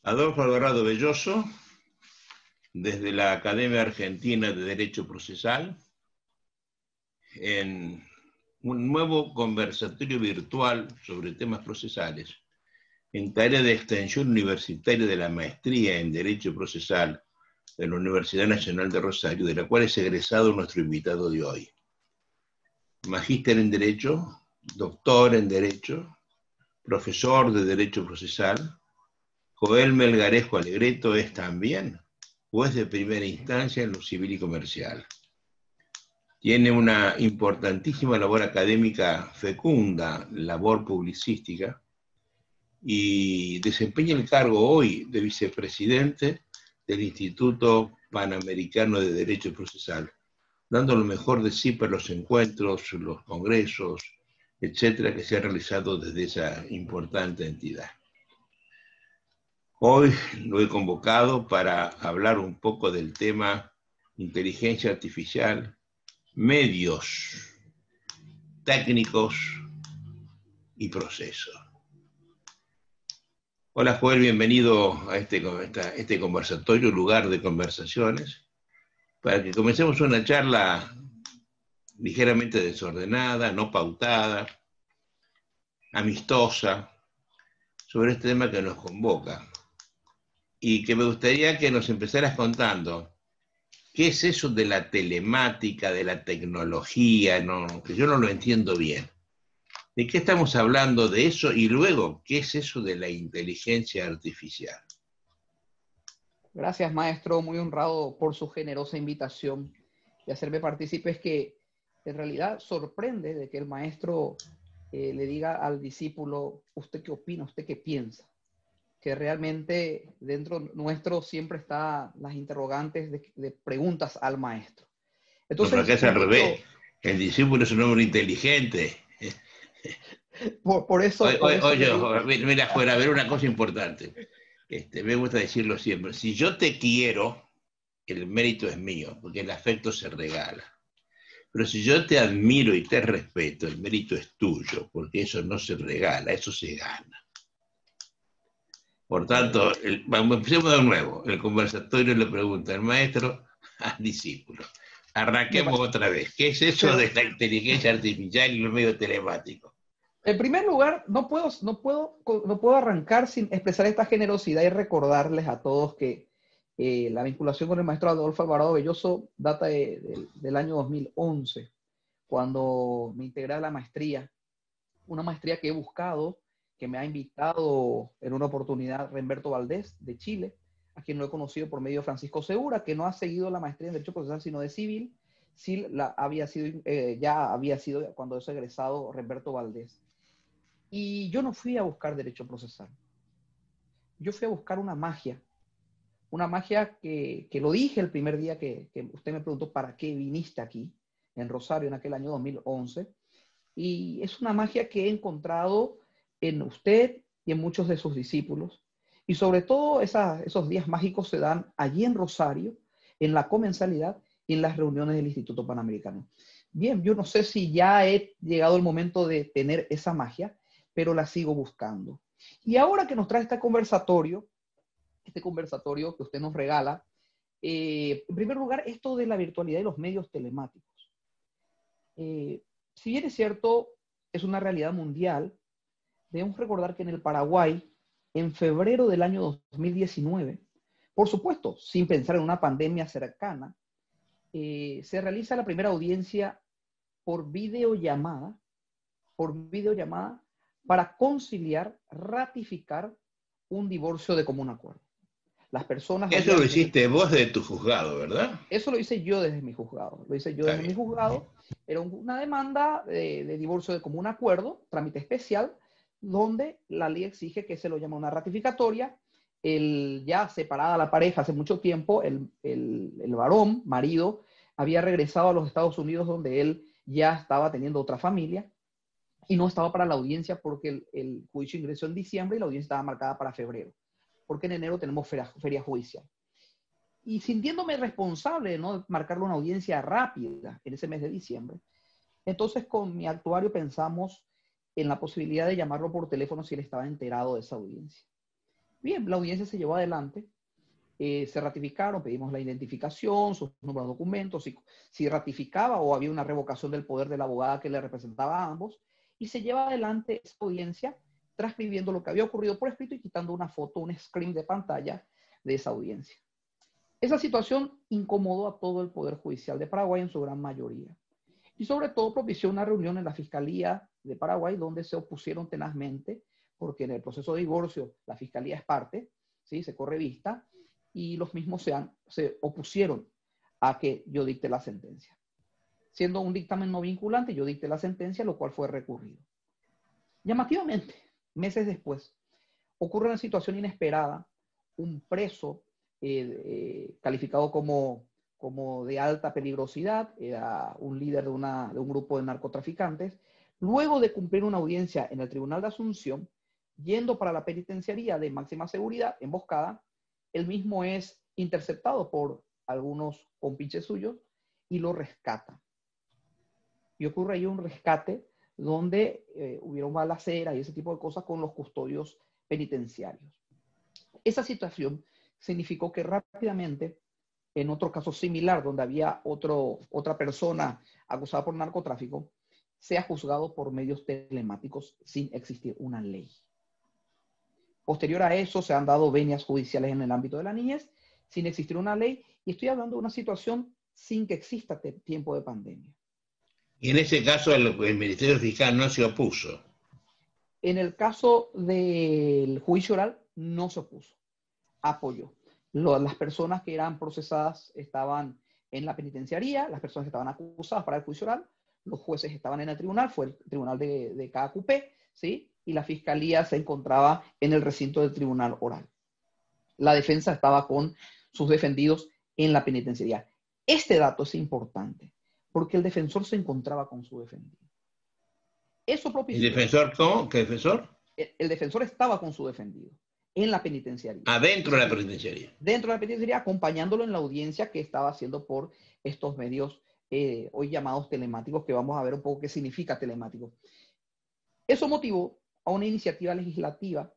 Adolfo Alvarado Belloso, desde la Academia Argentina de Derecho Procesal, en un nuevo conversatorio virtual sobre temas procesales, en tarea de extensión universitaria de la maestría en Derecho Procesal de la Universidad Nacional de Rosario, de la cual es egresado nuestro invitado de hoy. Magíster en Derecho, doctor en Derecho, profesor de Derecho Procesal. Joel Melgarejo Alegreto es también juez de primera instancia en lo civil y comercial. Tiene una importantísima labor académica fecunda, labor publicística, y desempeña el cargo hoy de vicepresidente del Instituto Panamericano de Derecho Procesal, dando lo mejor de sí para los encuentros, los congresos, etcétera, que se han realizado desde esa importante entidad. Hoy lo he convocado para hablar un poco del tema inteligencia artificial, medios, técnicos y procesos. Hola Joel, bienvenido a este conversatorio, lugar de conversaciones, para que comencemos una charla ligeramente desordenada, no pautada, amistosa, sobre este tema que nos convoca. Y que me gustaría que nos empezaras contando, ¿qué es eso de la telemática, de la tecnología? No, que yo no lo entiendo bien. ¿De qué estamos hablando de eso? Y luego, ¿qué es eso de la inteligencia artificial? Gracias, maestro. Muy honrado por su generosa invitación y hacerme partícipe. Es que en realidad sorprende de que el maestro le diga al discípulo, ¿usted qué opina? ¿Usted qué piensa? Que realmente dentro nuestro siempre están las interrogantes de preguntas al maestro. No, pero acá Entonces, es al revés. El discípulo es un hombre inteligente. por eso le digo. Oye, mira, fuera, a ver una cosa importante. Me gusta decirlo siempre. Si yo te quiero, el mérito es mío, porque el afecto se regala. Pero si yo te admiro y te respeto, el mérito es tuyo, porque eso no se regala, eso se gana. Por tanto, empecemos de nuevo. El conversatorio le pregunta al maestro al discípulo. Arranquemos otra vez. ¿Qué es eso de la inteligencia artificial y los medios telemáticos? En primer lugar, no puedo arrancar sin expresar esta generosidad y recordarles a todos que la vinculación con el maestro Adolfo Alvarado Belloso data del año 2011, cuando me integré a la maestría, una maestría que he buscado, que me ha invitado en una oportunidad Remberto Valdés de Chile, a quien lo he conocido por medio de Francisco Segura, que no ha seguido la maestría en Derecho Procesal, sino de Civil. Sí, ya había sido cuando es egresado Remberto Valdés. Y yo no fui a buscar derecho procesal. Yo fui a buscar una magia que lo dije el primer día que usted me preguntó para qué viniste aquí, en Rosario, en aquel año 2011. Y es una magia que he encontrado en usted y en muchos de sus discípulos. Y sobre todo esos días mágicos se dan allí en Rosario, en la comensalidad y en las reuniones del Instituto Panamericano. Bien, yo no sé si ya he llegado el momento de tener esa magia, pero la sigo buscando. Y ahora que nos trae este conversatorio que usted nos regala, en primer lugar, esto de la virtualidad y los medios telemáticos. Si bien es cierto, es una realidad mundial, debemos recordar que en el Paraguay, en febrero del año 2019, por supuesto, sin pensar en una pandemia cercana, se realiza la primera audiencia por videollamada para conciliar, ratificar un divorcio de común acuerdo. Las personas Eso lo habían... hiciste vos de tu juzgado, ¿verdad? Eso lo hice yo desde mi juzgado. Mi juzgado. Era una demanda de divorcio de común acuerdo, trámite especial, donde la ley exige que se lo llama una ratificatoria. Ya separada la pareja hace mucho tiempo, el varón, marido, había regresado a los Estados Unidos, donde él ya estaba teniendo otra familia y no estaba para la audiencia porque el juicio ingresó en diciembre y la audiencia estaba marcada para febrero, porque en enero tenemos feria judicial. Y sintiéndome responsable de no marcarle una audiencia rápida en ese mes de diciembre, entonces con mi actuario pensamos en la posibilidad de llamarlo por teléfono si él estaba enterado de esa audiencia. Bien, la audiencia se llevó adelante, se ratificaron, pedimos la identificación, sus números de documentos, si ratificaba o había una revocación del poder de la abogada que le representaba a ambos, y se lleva adelante esa audiencia transcribiendo lo que había ocurrido por escrito y quitando una foto, un screen de pantalla de esa audiencia. Esa situación incomodó a todo el Poder Judicial de Paraguay en su gran mayoría. Y sobre todo propició una reunión en la Fiscalía de Paraguay donde se opusieron tenazmente, porque en el proceso de divorcio la Fiscalía es parte, ¿sí? Se corre vista, y los mismos se opusieron a que yo dicte la sentencia. Siendo un dictamen no vinculante, yo dicté la sentencia, lo cual fue recurrido. Llamativamente, meses después, ocurre una situación inesperada. Un preso calificado como de alta peligrosidad, era un líder de un grupo de narcotraficantes, luego de cumplir una audiencia en el Tribunal de Asunción, yendo para la penitenciaría de máxima seguridad, emboscada, él mismo es interceptado por algunos compinches suyos y lo rescata. Y ocurre ahí un rescate donde hubieron balacera y ese tipo de cosas con los custodios penitenciarios. Esa situación significó que rápidamente, en otro caso similar, donde había otra persona acusada por narcotráfico, sea juzgado por medios telemáticos sin existir una ley. Posterior a eso, se han dado venias judiciales en el ámbito de la niñez, sin existir una ley, y estoy hablando de una situación sin que exista tiempo de pandemia. Y en ese caso el Ministerio Fiscal no se opuso. En el caso del juicio oral, no se opuso, apoyó. Las personas que eran procesadas estaban en la penitenciaría, las personas que estaban acusadas para el juicio oral, los jueces estaban en el tribunal, fue el tribunal de cada cupé, ¿sí? Y la fiscalía se encontraba en el recinto del tribunal oral. La defensa estaba con sus defendidos en la penitenciaría. Este dato es importante, porque el defensor se encontraba con su defendido. Eso propició. ¿El defensor cómo? ¿Qué defensor? El defensor estaba con su defendido en la penitenciaría. Adentro de la penitenciaría. Dentro de la penitenciaría, acompañándolo en la audiencia que estaba haciendo por estos medios hoy llamados telemáticos, que vamos a ver un poco qué significa telemático. Eso motivó a una iniciativa legislativa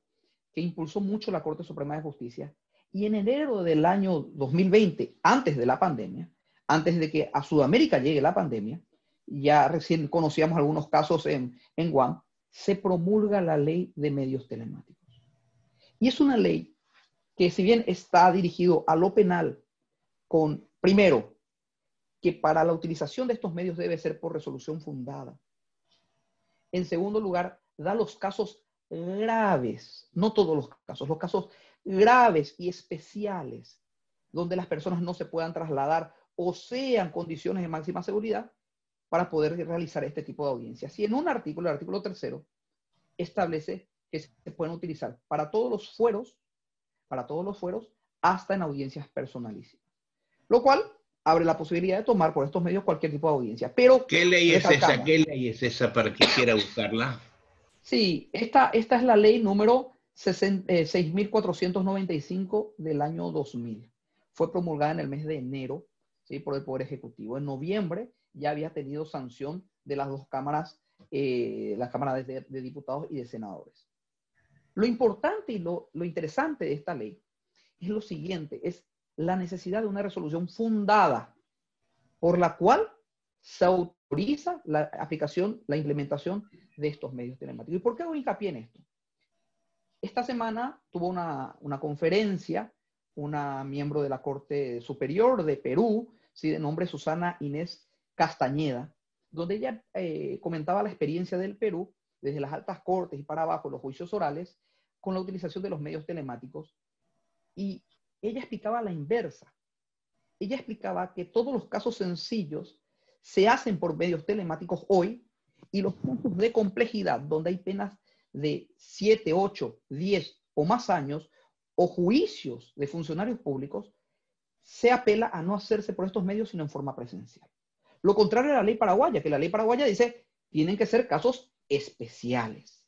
que impulsó mucho la Corte Suprema de Justicia, y en enero del año 2020, antes de la pandemia, antes de que a Sudamérica llegue la pandemia, ya recién conocíamos algunos casos en Guam, se promulga la ley de medios telemáticos. Y es una ley que, si bien está dirigido a lo penal, con, primero, que para la utilización de estos medios debe ser por resolución fundada. En segundo lugar, da los casos graves, no todos los casos graves y especiales, donde las personas no se puedan trasladar o sean condiciones de máxima seguridad para poder realizar este tipo de audiencias. Y en un artículo, el artículo 3, establece que se pueden utilizar para todos los fueros, hasta en audiencias personalísimas. Lo cual abre la posibilidad de tomar por estos medios cualquier tipo de audiencia. Pero, ¿qué ley es esa? ¿Qué ley es esa para que quiera buscarla? Sí, esta es la ley número 6.495 del año 2000. Fue promulgada en el mes de enero, ¿sí? Por el Poder Ejecutivo. En noviembre ya había tenido sanción de las dos cámaras, las cámaras de diputados y de senadores. Lo importante y lo interesante de esta ley es lo siguiente, es la necesidad de una resolución fundada por la cual se autoriza la aplicación, la implementación de estos medios telemáticos. ¿Y por qué hago hincapié en esto? Esta semana tuvo una conferencia una miembro de la Corte Superior de Perú, ¿sí? De nombre Susana Inés Castañeda, donde ella comentaba la experiencia del Perú desde las altas cortes y para abajo, los juicios orales, con la utilización de los medios telemáticos. Y ella explicaba la inversa. Ella explicaba que todos los casos sencillos se hacen por medios telemáticos hoy, y los puntos de complejidad, donde hay penas de 7, 8, 10 o más años, o juicios de funcionarios públicos, se apela a no hacerse por estos medios, sino en forma presencial. Lo contrario a la ley paraguaya, que la ley paraguaya dice, tienen que ser casos especiales.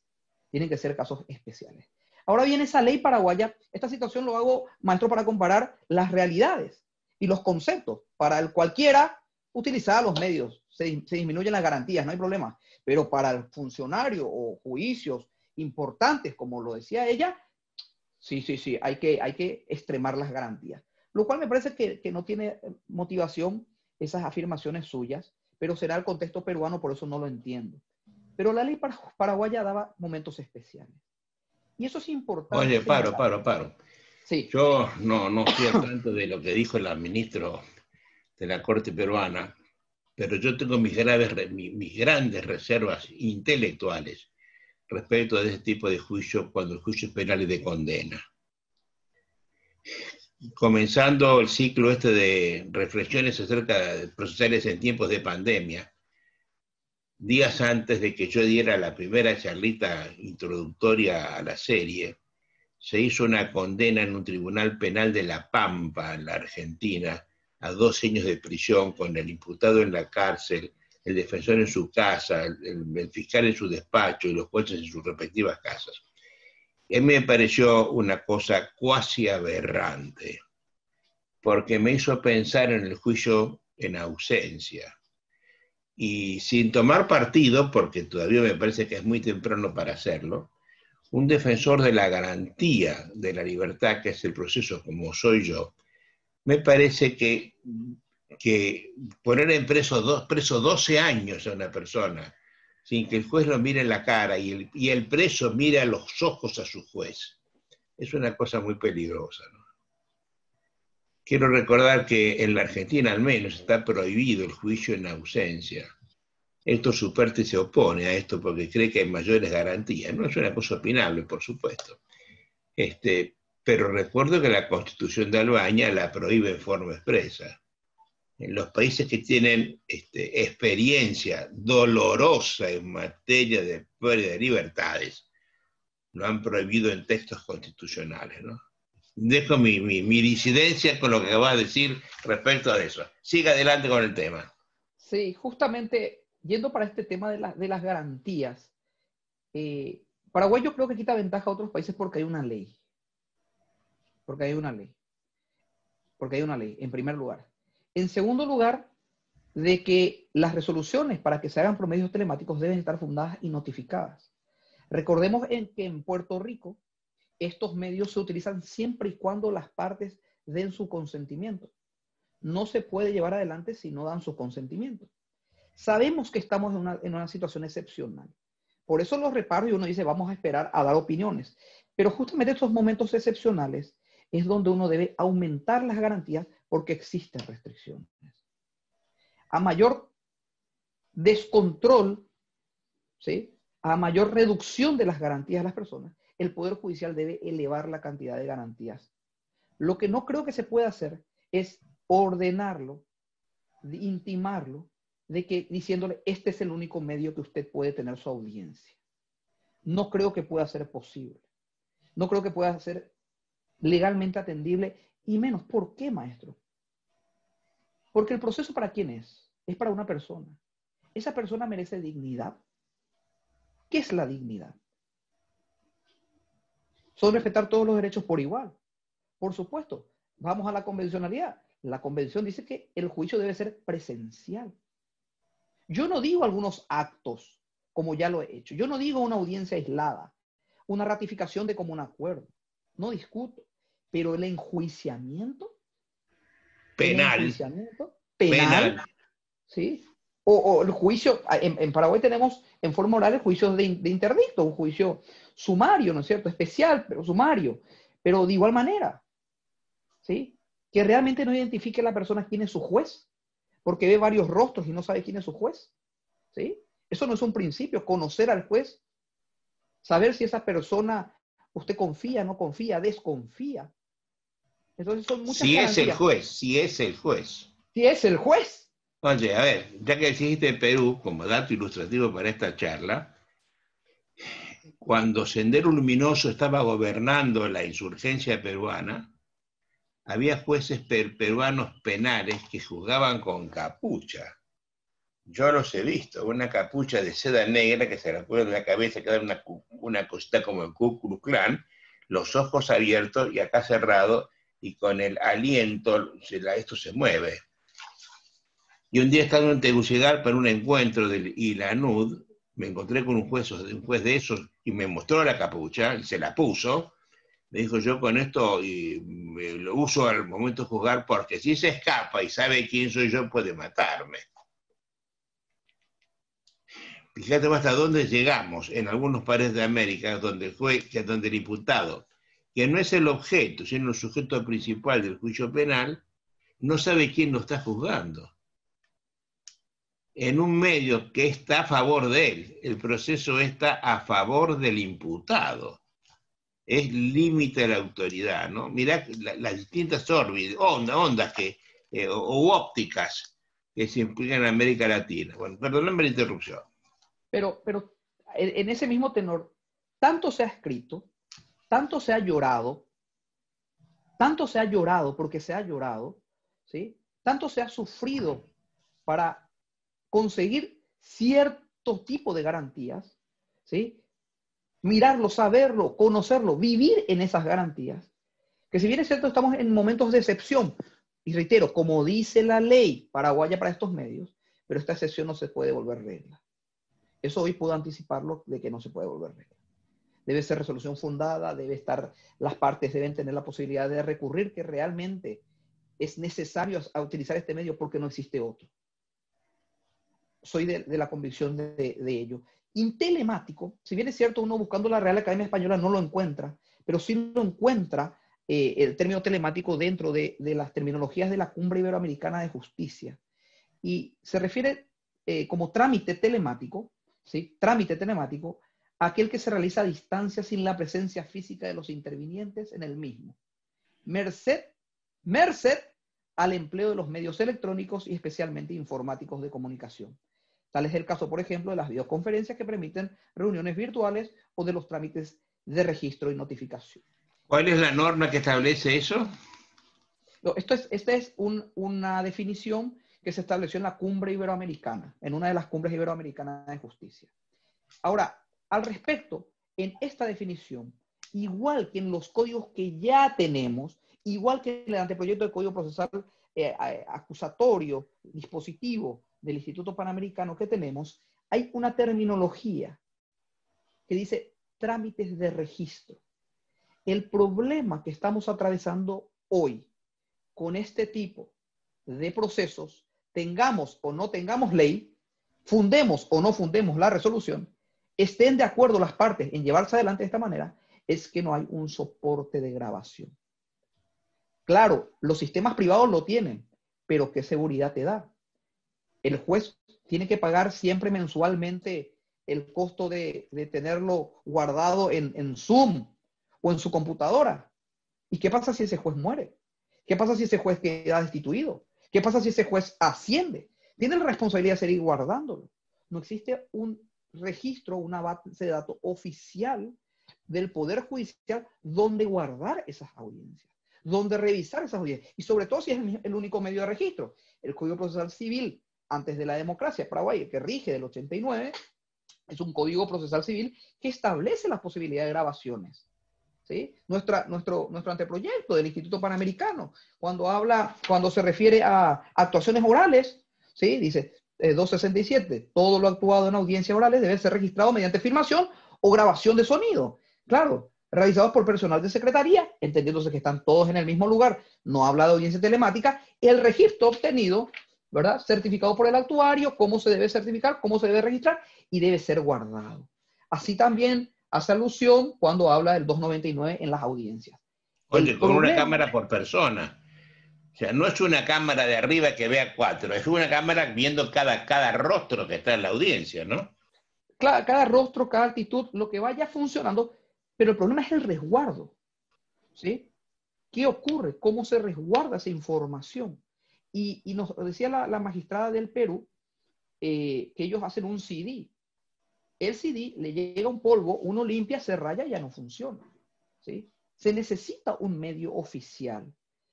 Tienen que ser casos especiales. Ahora bien, esa ley paraguaya, esta situación lo hago, maestro, para comparar las realidades y los conceptos. Para el cualquiera, utilizar los medios, se disminuyen las garantías, no hay problema. Pero para el funcionario o juicios importantes, como lo decía ella, Sí, sí, sí, hay que extremar las garantías. Lo cual me parece que no tiene motivación esas afirmaciones suyas, pero será el contexto peruano, por eso no lo entiendo. Pero la ley paraguaya daba momentos especiales. Y eso es importante Oye, señalar. paro. Sí, Yo no estoy al tanto de lo que dijo el ministro de la Corte peruana, pero yo tengo mis grandes reservas intelectuales respecto de ese tipo de juicio cuando el juicio penal es de condena. Comenzando el ciclo este de reflexiones acerca de procesales en tiempos de pandemia, días antes de que yo diera la primera charlita introductoria a la serie, se hizo una condena en un tribunal penal de La Pampa, en la Argentina, a 2 años de prisión con el imputado en la cárcel, el defensor en su casa, el fiscal en su despacho y los jueces en sus respectivas casas. Y a mí me pareció una cosa cuasi aberrante, porque me hizo pensar en el juicio en ausencia. Y sin tomar partido, porque todavía me parece que es muy temprano para hacerlo, un defensor de la garantía de la libertad, que es el proceso como soy yo, me parece que poner en preso 12 años a una persona sin que el juez lo mire en la cara y el preso mire a los ojos a su juez, es una cosa muy peligrosa, ¿no? Quiero recordar que en la Argentina al menos está prohibido el juicio en ausencia. Esto Superti se opone a esto porque cree que hay mayores garantías. No es una cosa opinable, por supuesto. Pero recuerdo que la Constitución de Albania la prohíbe en forma expresa. En los países que tienen experiencia dolorosa en materia de pérdida de libertades, lo han prohibido en textos constitucionales, ¿no? Dejo mi disidencia con lo que va a decir respecto a eso. Siga adelante con el tema. sí, justamente yendo para este tema de las garantías, Paraguay yo creo que quita ventaja a otros países porque hay una ley. Porque hay una ley. Porque hay una ley, en primer lugar. En segundo lugar, de que las resoluciones para que se hagan promedios telemáticos deben estar fundadas y notificadas. Recordemos que en Puerto Rico estos medios se utilizan siempre y cuando las partes den su consentimiento. No se puede llevar adelante si no dan su consentimiento. Sabemos que estamos en una situación excepcional. Por eso los reparos y uno dice, vamos a esperar a dar opiniones. Pero justamente estos momentos excepcionales es donde uno debe aumentar las garantías porque existen restricciones. A mayor descontrol, ¿sí?, a mayor reducción de las garantías de las personas, el Poder Judicial debe elevar la cantidad de garantías. Lo que no creo que se pueda hacer es ordenarlo, intimarlo, de que diciéndole, este es el único medio que usted puede tener su audiencia. No creo que pueda ser posible. No creo que pueda ser legalmente atendible, y menos, ¿por qué, maestro? Porque el proceso, ¿para quién es? Es para una persona. Esa persona merece dignidad. ¿Qué es la dignidad? Son respetar todos los derechos por igual. Por supuesto, vamos a la convencionalidad. La convención dice que el juicio debe ser presencial. Yo no digo algunos actos, como ya lo he hecho. Yo no digo una audiencia aislada, una ratificación de común acuerdo. No discuto. Pero el enjuiciamiento Penal. penal, ¿sí? O el juicio, en Paraguay tenemos en forma oral el juicio de interdicto, un juicio sumario, ¿no es cierto? Especial, pero sumario. Pero de igual manera, ¿sí? Que realmente no identifique a la persona quién es su juez, porque ve varios rostros y no sabe quién es su juez, ¿sí? Eso no es un principio, conocer al juez, saber si esa persona usted confía, no confía, desconfía. Entonces son muchas Si es el garantías. juez, si es el juez. Si es el juez. Oye, a ver, ya que dijiste Perú como dato ilustrativo para esta charla, cuando Sendero Luminoso estaba gobernando la insurgencia peruana, había jueces peruanos penales que juzgaban con capucha. Yo los he visto, una capucha de seda negra que se la pone en la cabeza, que da una cosita como el Ku Klux Klan, los ojos abiertos y acá cerrado, y con el aliento esto se mueve. Y un día estando en Tegucigalpa en un encuentro del ILANUD, me encontré con un juez de esos y me mostró la capucha, y se la puso, Me dijo, yo con esto lo uso al momento de juzgar porque si se escapa y sabe quién soy yo, puede matarme. Fíjate hasta dónde llegamos en algunos países de América, donde el imputado, que no es el objeto, sino el sujeto principal del juicio penal, no sabe quién lo está juzgando. En un medio que está a favor de él, el proceso está a favor del imputado. Es límite de la autoridad, ¿no? Mirá las distintas órbitas, ondas o ópticas que se implican en América Latina. Bueno, perdóname la interrupción. Pero en ese mismo tenor, tanto se ha escrito, tanto se ha llorado porque se ha llorado, ¿sí? Tanto se ha sufrido para conseguir cierto tipo de garantías, ¿sí? Mirarlo, saberlo, conocerlo, vivir en esas garantías, que si bien es cierto estamos en momentos de excepción, y reitero, como dice la ley paraguaya para estos medios, pero esta excepción no se puede volver regla. Eso hoy puedo anticiparlo de que no se puede volver regla. Debe ser resolución fundada, las partes deben tener la posibilidad de recurrir que realmente es necesario a utilizar este medio porque no existe otro. Soy de la convicción de ello. Intelemático, si bien es cierto, uno buscando la Real Academia Española no lo encuentra, pero sí lo encuentra el término telemático dentro de las terminologías de la Cumbre Iberoamericana de Justicia. Y se refiere como trámite telemático, ¿sí? Trámite telemático, aquel que se realiza a distancia sin la presencia física de los intervinientes en el mismo. Merced al empleo de los medios electrónicos y especialmente informáticos de comunicación. Tal es el caso, por ejemplo, de las videoconferencias que permiten reuniones virtuales o de los trámites de registro y notificación. ¿Cuál es la norma que establece eso? Esta es una definición que se estableció en la Cumbre Iberoamericana, en una de las cumbres iberoamericanas de justicia. Ahora, al respecto, en esta definición, igual que en los códigos que ya tenemos, igual que en el anteproyecto de Código Procesal acusatorio, dispositivo del Instituto Panamericano que tenemos, hay una terminología que dice trámites de registro. El problema que estamos atravesando hoy con este tipo de procesos, tengamos o no tengamos ley, fundemos o no fundemos la resolución, estén de acuerdo las partes en llevarse adelante de esta manera, es que no hay un soporte de grabación. Claro, los sistemas privados lo tienen, pero ¿qué seguridad te da? El juez tiene que pagar siempre mensualmente el costo de tenerlo guardado en Zoom o en su computadora. ¿Y qué pasa si ese juez muere? ¿Qué pasa si ese juez queda destituido? ¿Qué pasa si ese juez asciende? Tiene la responsabilidad de seguir guardándolo. No existe un registro, una base de datos oficial del Poder Judicial donde guardar esas audiencias, donde revisar esas audiencias. Y sobre todo si es el único medio de registro. El Código Procesal Civil, antes de la democracia paraguaya, que rige del 89, es un Código Procesal Civil que establece las posibilidades de grabaciones. ¿Sí? Nuestro anteproyecto del Instituto Panamericano, cuando se refiere a actuaciones orales, ¿sí? Dice 267, todo lo actuado en audiencias orales debe ser registrado mediante filmación o grabación de sonido. Claro, realizados por personal de secretaría, entendiéndose que están todos en el mismo lugar, no habla de audiencia telemática, el registro obtenido, ¿verdad? Certificado por el actuario, cómo se debe certificar, cómo se debe registrar y debe ser guardado. Así también hace alusión cuando habla del 299 en las audiencias. Oye, con una cámara por persona. O sea, no es una cámara de arriba que vea 4, es una cámara viendo cada rostro que está en la audiencia, ¿no? Cada rostro, cada actitud, lo que vaya funcionando, pero el problema es el resguardo, ¿sí? ¿Qué ocurre? ¿Cómo se resguarda esa información? Y nos decía la magistrada del Perú que ellos hacen un CD. El CD le llega un polvo, uno limpia, se raya y ya no funciona, ¿sí? Se necesita un medio oficial,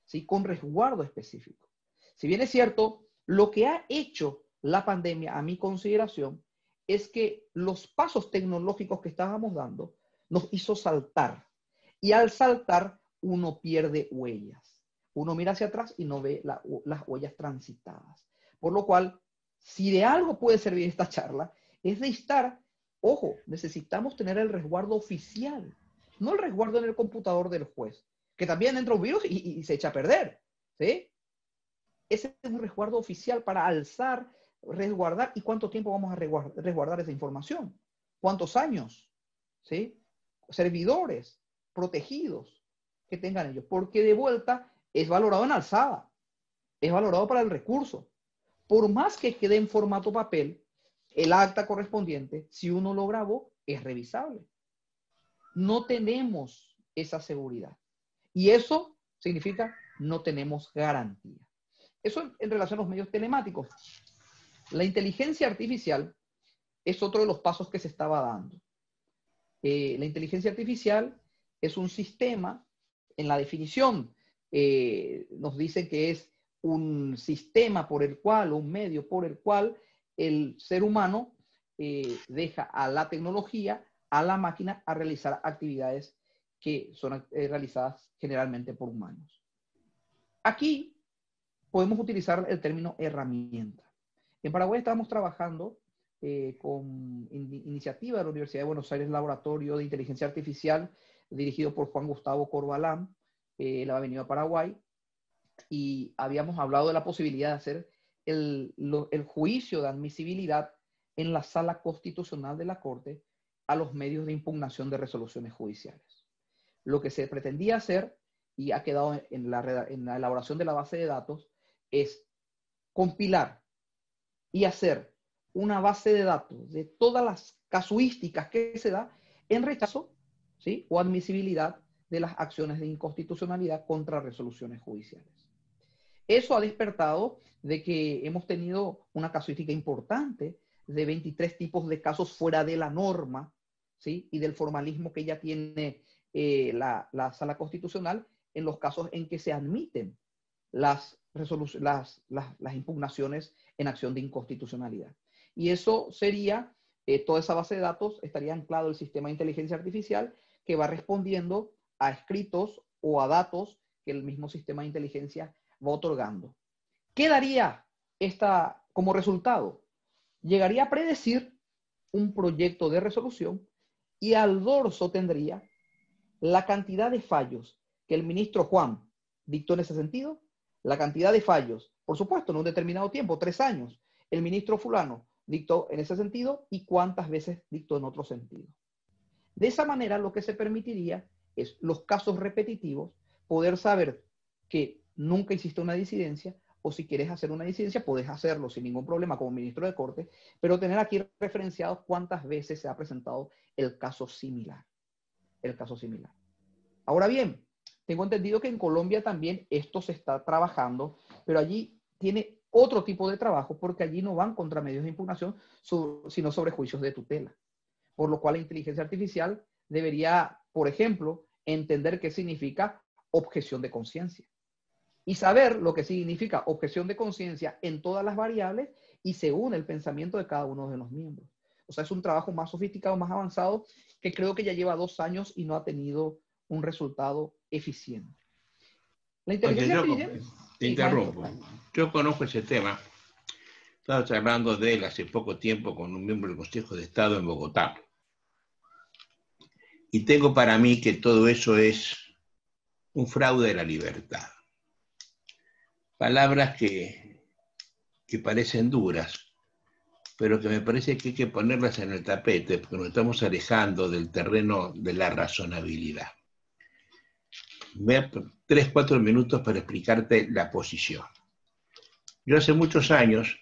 ¿sí? Con resguardo específico. Si bien es cierto, lo que ha hecho la pandemia, a mi consideración, es que los pasos tecnológicos que estábamos dando nos hizo saltar. Y al saltar, uno pierde huellas. Uno mira hacia atrás y no ve las huellas transitadas. Por lo cual, si de algo puede servir esta charla, es de estar, ojo, necesitamos tener el resguardo oficial. no el resguardo en el computador del juez, que también entra un virus y se echa a perder, ¿sí? Ese es un resguardo oficial para alzar, resguardar, ¿y cuánto tiempo vamos a resguardar esa información? ¿Cuántos años? ¿Sí? Servidores protegidos que tengan ellos, porque de vuelta es valorado en alzada, es valorado para el recurso. Por más que quede en formato papel, el acta correspondiente, si uno lo grabó, es revisable. No tenemos esa seguridad. Y eso significa no tenemos garantía. Eso en relación a los medios telemáticos. La inteligencia artificial es otro de los pasos que se estaba dando. La inteligencia artificial es un sistema, en la definición nos dicen que es un sistema por el cual, un medio por el cual el ser humano deja a la tecnología, a la máquina, a realizar actividades que son realizadas generalmente por humanos. Aquí podemos utilizar el término herramienta. En Paraguay estamos trabajando con iniciativa de la Universidad de Buenos Aires, Laboratorio de Inteligencia Artificial, dirigido por Juan Gustavo Corbalán. Él ha venido a Paraguay y habíamos hablado de la posibilidad de hacer el juicio de admisibilidad en la sala constitucional de la Corte a los medios de impugnación de resoluciones judiciales. Lo que se pretendía hacer, y ha quedado en la elaboración de la base de datos, es compilar y hacer una base de datos de todas las casuísticas que se da en rechazo, ¿sí?, o admisibilidad de las acciones de inconstitucionalidad contra resoluciones judiciales. Eso ha despertado de que hemos tenido una casuística importante de 23 tipos de casos fuera de la norma, ¿sí?, y del formalismo que ya tiene la Sala Constitucional en los casos en que se admiten las impugnaciones en acción de inconstitucionalidad. Y eso sería, toda esa base de datos estaría anclado el sistema de inteligencia artificial que va respondiendo a escritos o a datos que el mismo sistema de inteligencia va otorgando. ¿Qué daría esta como resultado? Llegaría a predecir un proyecto de resolución y al dorso tendría la cantidad de fallos que el ministro Juan dictó en ese sentido, la cantidad de fallos, por supuesto, en un determinado tiempo, 3 años, el ministro fulano dictó en ese sentido y cuántas veces dictó en otro sentido. De esa manera, lo que se permitiría es los casos repetitivos, poder saber que nunca hiciste una disidencia, o si quieres hacer una disidencia, puedes hacerlo sin ningún problema como ministro de Corte, pero tener aquí referenciados cuántas veces se ha presentado el caso similar. El caso similar. Ahora bien, tengo entendido que en Colombia también esto se está trabajando, pero allí tiene otro tipo de trabajo porque allí no van contra medios de impugnación, sino sobre juicios de tutela. Por lo cual la inteligencia artificial debería, por ejemplo, entender qué significa objeción de conciencia y saber lo que significa objeción de conciencia en todas las variables y según el pensamiento de cada uno de los miembros. O sea, es un trabajo más sofisticado, más avanzado, que creo que ya lleva 2 años y no ha tenido un resultado eficiente. La inteligencia artificial... Te interrumpo. Yo conozco ese tema. Estaba hablando de él hace poco tiempo con un miembro del Consejo de Estado en Bogotá. Y tengo para mí que todo eso es un fraude de la libertad. Palabras que parecen duras, pero que me parece que hay que ponerlas en el tapete porque nos estamos alejando del terreno de la razonabilidad. Voy a 3-4 minutos para explicarte la posición. Yo hace muchos años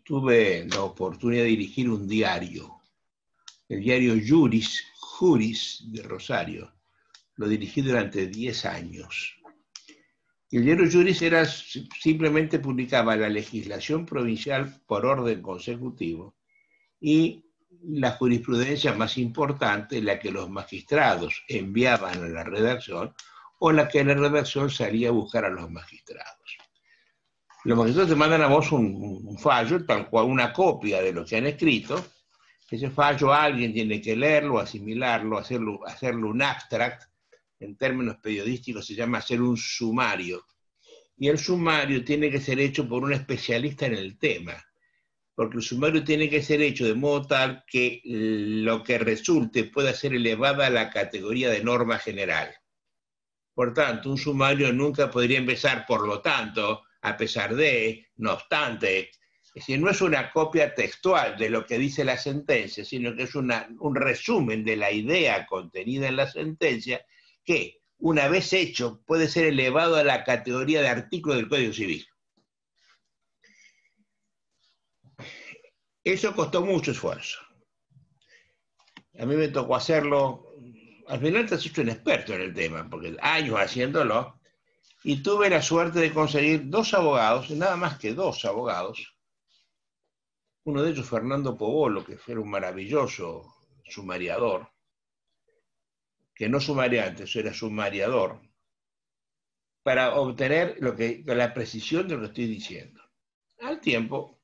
tuve la oportunidad de dirigir un diario, el diario Juris de Rosario. Lo dirigí durante 10 años. El diario Juris simplemente publicaba la legislación provincial por orden consecutivo y la jurisprudencia más importante, la que los magistrados enviaban a la redacción o la que la redacción salía a buscar a los magistrados. Los magistrados te mandan a vos un fallo, tal cual una copia de lo que han escrito. Ese fallo alguien tiene que leerlo, asimilarlo, hacerlo un abstract. En términos periodísticos se llama hacer un sumario. Y el sumario tiene que ser hecho por un especialista en el tema. porque el sumario tiene que ser hecho de modo tal que lo que resulte pueda ser elevado a la categoría de norma general. Por tanto, un sumario nunca podría empezar, por lo tanto, a pesar de, no obstante. Es decir, no es una copia textual de lo que dice la sentencia, sino que es un resumen de la idea contenida en la sentencia que, una vez hecho, puede ser elevado a la categoría de artículo del Código Civil. Eso costó mucho esfuerzo. A mí me tocó hacerlo. Al final te has hecho un experto en el tema, porque años haciéndolo, y tuve la suerte de conseguir 2 abogados, nada más que 2 abogados. Uno de ellos, Fernando Povolo, que era un maravilloso sumariador, que no sumaría antes, era sumariador, para obtener la precisión de lo que estoy diciendo. Al tiempo,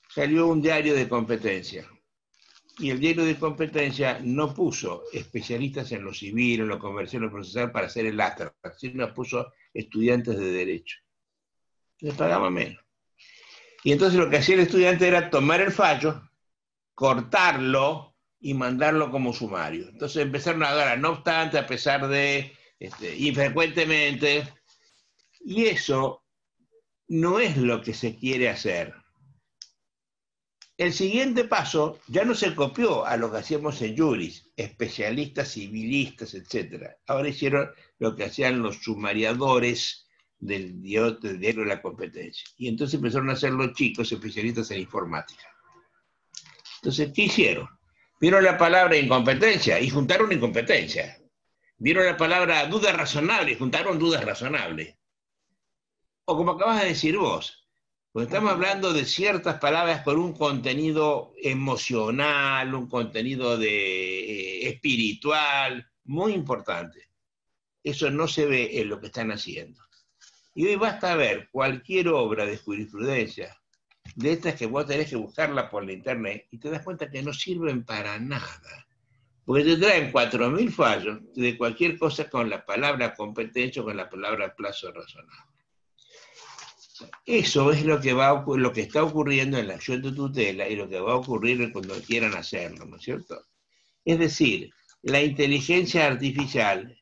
salió un diario de competencia, y el diario de competencia no puso especialistas en lo civil, en lo comercial, en lo procesal para hacer el acta, sino puso estudiantes de derecho. Les pagaban menos. Y entonces lo que hacía el estudiante era tomar el fallo, cortarlo y mandarlo como sumario. Entonces empezaron a dar, no obstante, a pesar de, infrecuentemente, y eso no es lo que se quiere hacer. El siguiente paso ya no se copió a lo que hacíamos en juris, especialistas, civilistas, etc. Ahora hicieron lo que hacían los sumariadores del diario de la competencia. Y entonces empezaron a hacer los chicos especialistas en informática. Entonces, ¿qué hicieron? Vieron la palabra incompetencia y juntaron incompetencia. Vieron la palabra duda razonable y juntaron dudas razonables. O como acabas de decir vos, pues estamos hablando de ciertas palabras con un contenido emocional, un contenido espiritual, muy importante. Eso no se ve en lo que están haciendo. Y hoy basta ver cualquier obra de jurisprudencia, de estas que vos tenés que buscarla por la internet, y te das cuenta que no sirven para nada. Porque te traen 4.000 fallos de cualquier cosa con la palabra competencia o con la palabra plazo razonable. Eso es lo que está ocurriendo en la acción de tutela y lo que va a ocurrir cuando quieran hacerlo, ¿no es cierto? Es decir, la inteligencia artificial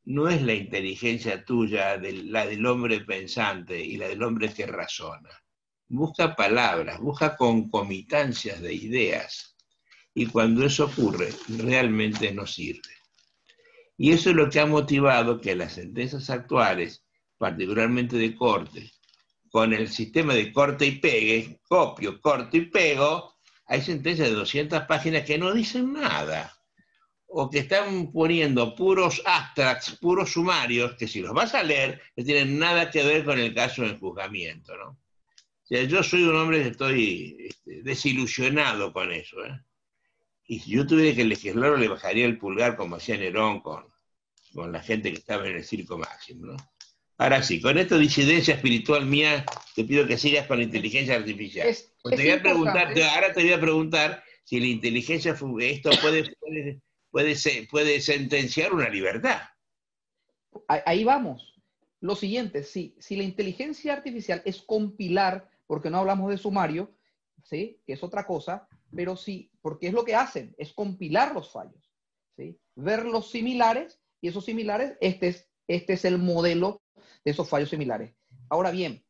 no es la inteligencia tuya, la del hombre pensante y la del hombre que razona. Busca palabras, busca concomitancias de ideas. Y cuando eso ocurre, realmente no sirve. Y eso es lo que ha motivado que las sentencias actuales, particularmente de corte, con el sistema de corte y pegue, copio, corto y pego, hay sentencias de 200 páginas que no dicen nada, o que están poniendo puros abstracts, puros sumarios, que si los vas a leer, no tienen nada que ver con el caso del juzgamiento, ¿no? O sea, yo soy un hombre que estoy desilusionado con eso, ¿eh? Y si yo tuviera que legislarlo, le bajaría el pulgar como hacía Nerón con la gente que estaba en el circo máximo, ¿no? Ahora sí, con esta disidencia espiritual mía, te pido que sigas con la inteligencia artificial. Pues te voy a preguntar, ahora te voy a preguntar si la inteligencia, esto puede sentenciar una libertad. Ahí vamos. Lo siguiente, si la inteligencia artificial es compilar, porque no hablamos de sumario, ¿sí? Que es otra cosa, pero sí, porque es lo que hacen, es compilar los fallos, ¿sí? Ver los similares, y esos similares, este es el modelo de esos fallos similares. Ahora bien,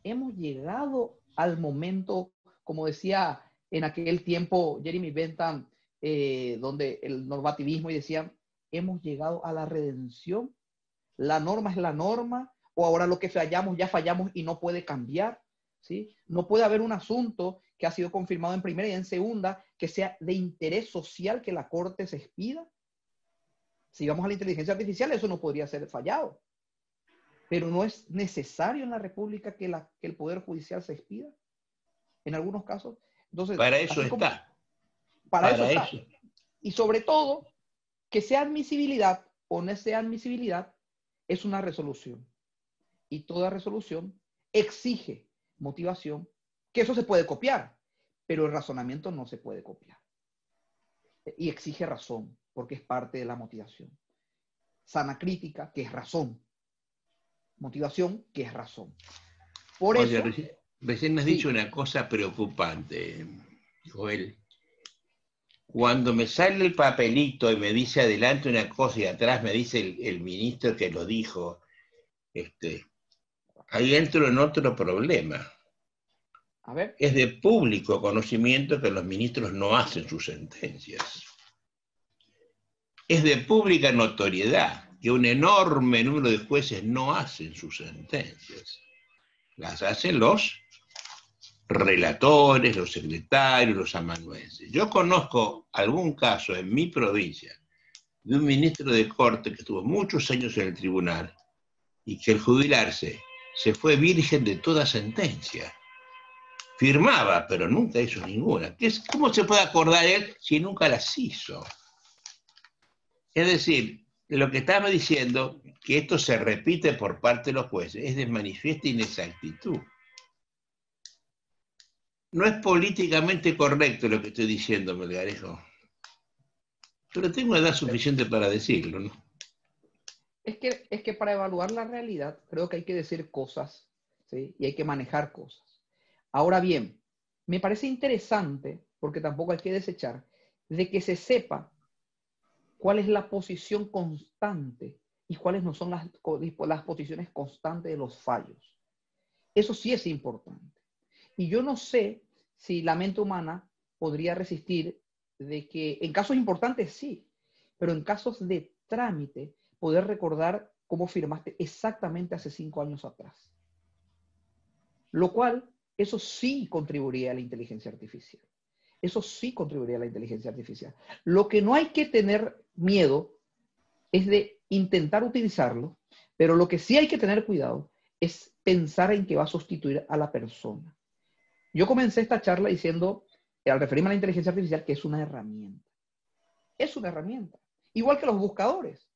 hemos llegado al momento, como decía en aquel tiempo Jeremy Bentham, donde el normativismo, y decían, hemos llegado a la redención. La norma es la norma, o ahora lo que fallamos, ya fallamos y no puede cambiar, ¿sí? No puede haber un asunto que ha sido confirmado en primera y en segunda que sea de interés social que la Corte se expida. Si vamos a la inteligencia artificial, eso no podría ser fallado. Pero no es necesario en la República que el Poder Judicial se expida, en algunos casos. Entonces, para eso está. Para eso está. Y sobre todo, que sea admisibilidad o no sea admisibilidad, es una resolución. Y toda resolución exige motivación, que eso se puede copiar, pero el razonamiento no se puede copiar. Y exige razón, porque es parte de la motivación. Sana crítica, que es razón. Motivación, que es razón. Por eso, Recién has dicho Sí, una cosa preocupante, Joel. Cuando me sale el papelito y me dice adelante una cosa y atrás me dice el ministro que lo dijo, este, ahí entro en otro problema. a ver, Es de público conocimiento que los ministros no hacen sus sentencias. Es de pública notoriedad que un enorme número de jueces no hacen sus sentencias. Las hacen los relatores, los secretarios, los amanuenses. Yo conozco algún caso en mi provincia de un ministro de corte que estuvo muchos años en el tribunal y que al jubilarse se fue virgen de toda sentencia. Firmaba, pero nunca hizo ninguna. ¿Cómo se puede acordar él si nunca las hizo? Es decir, lo que estamos diciendo, que esto se repite por parte de los jueces, es de manifiesta inexactitud. No es políticamente correcto lo que estoy diciendo, Melgarejo. Pero tengo edad suficiente para decirlo, ¿no? es que para evaluar la realidad creo que hay que decir cosas, ¿sí? Y hay que manejar cosas. Ahora bien, me parece interesante, porque tampoco hay que desechar, de que se sepa cuál es la posición constante y cuáles no son las posiciones constantes de los fallos. Eso sí es importante. Y yo no sé si la mente humana podría resistir de que en casos importantes sí, pero en casos de trámite, poder recordar cómo firmaste exactamente hace 5 años atrás. Lo cual, eso sí contribuiría a la inteligencia artificial. Eso sí contribuiría a la inteligencia artificial. Lo que no hay que tener miedo es de intentar utilizarlo, pero lo que sí hay que tener cuidado es pensar en que va a sustituir a la persona. Yo comencé esta charla diciendo, al referirme a la inteligencia artificial, que es una herramienta. Es una herramienta. Igual que los buscadores.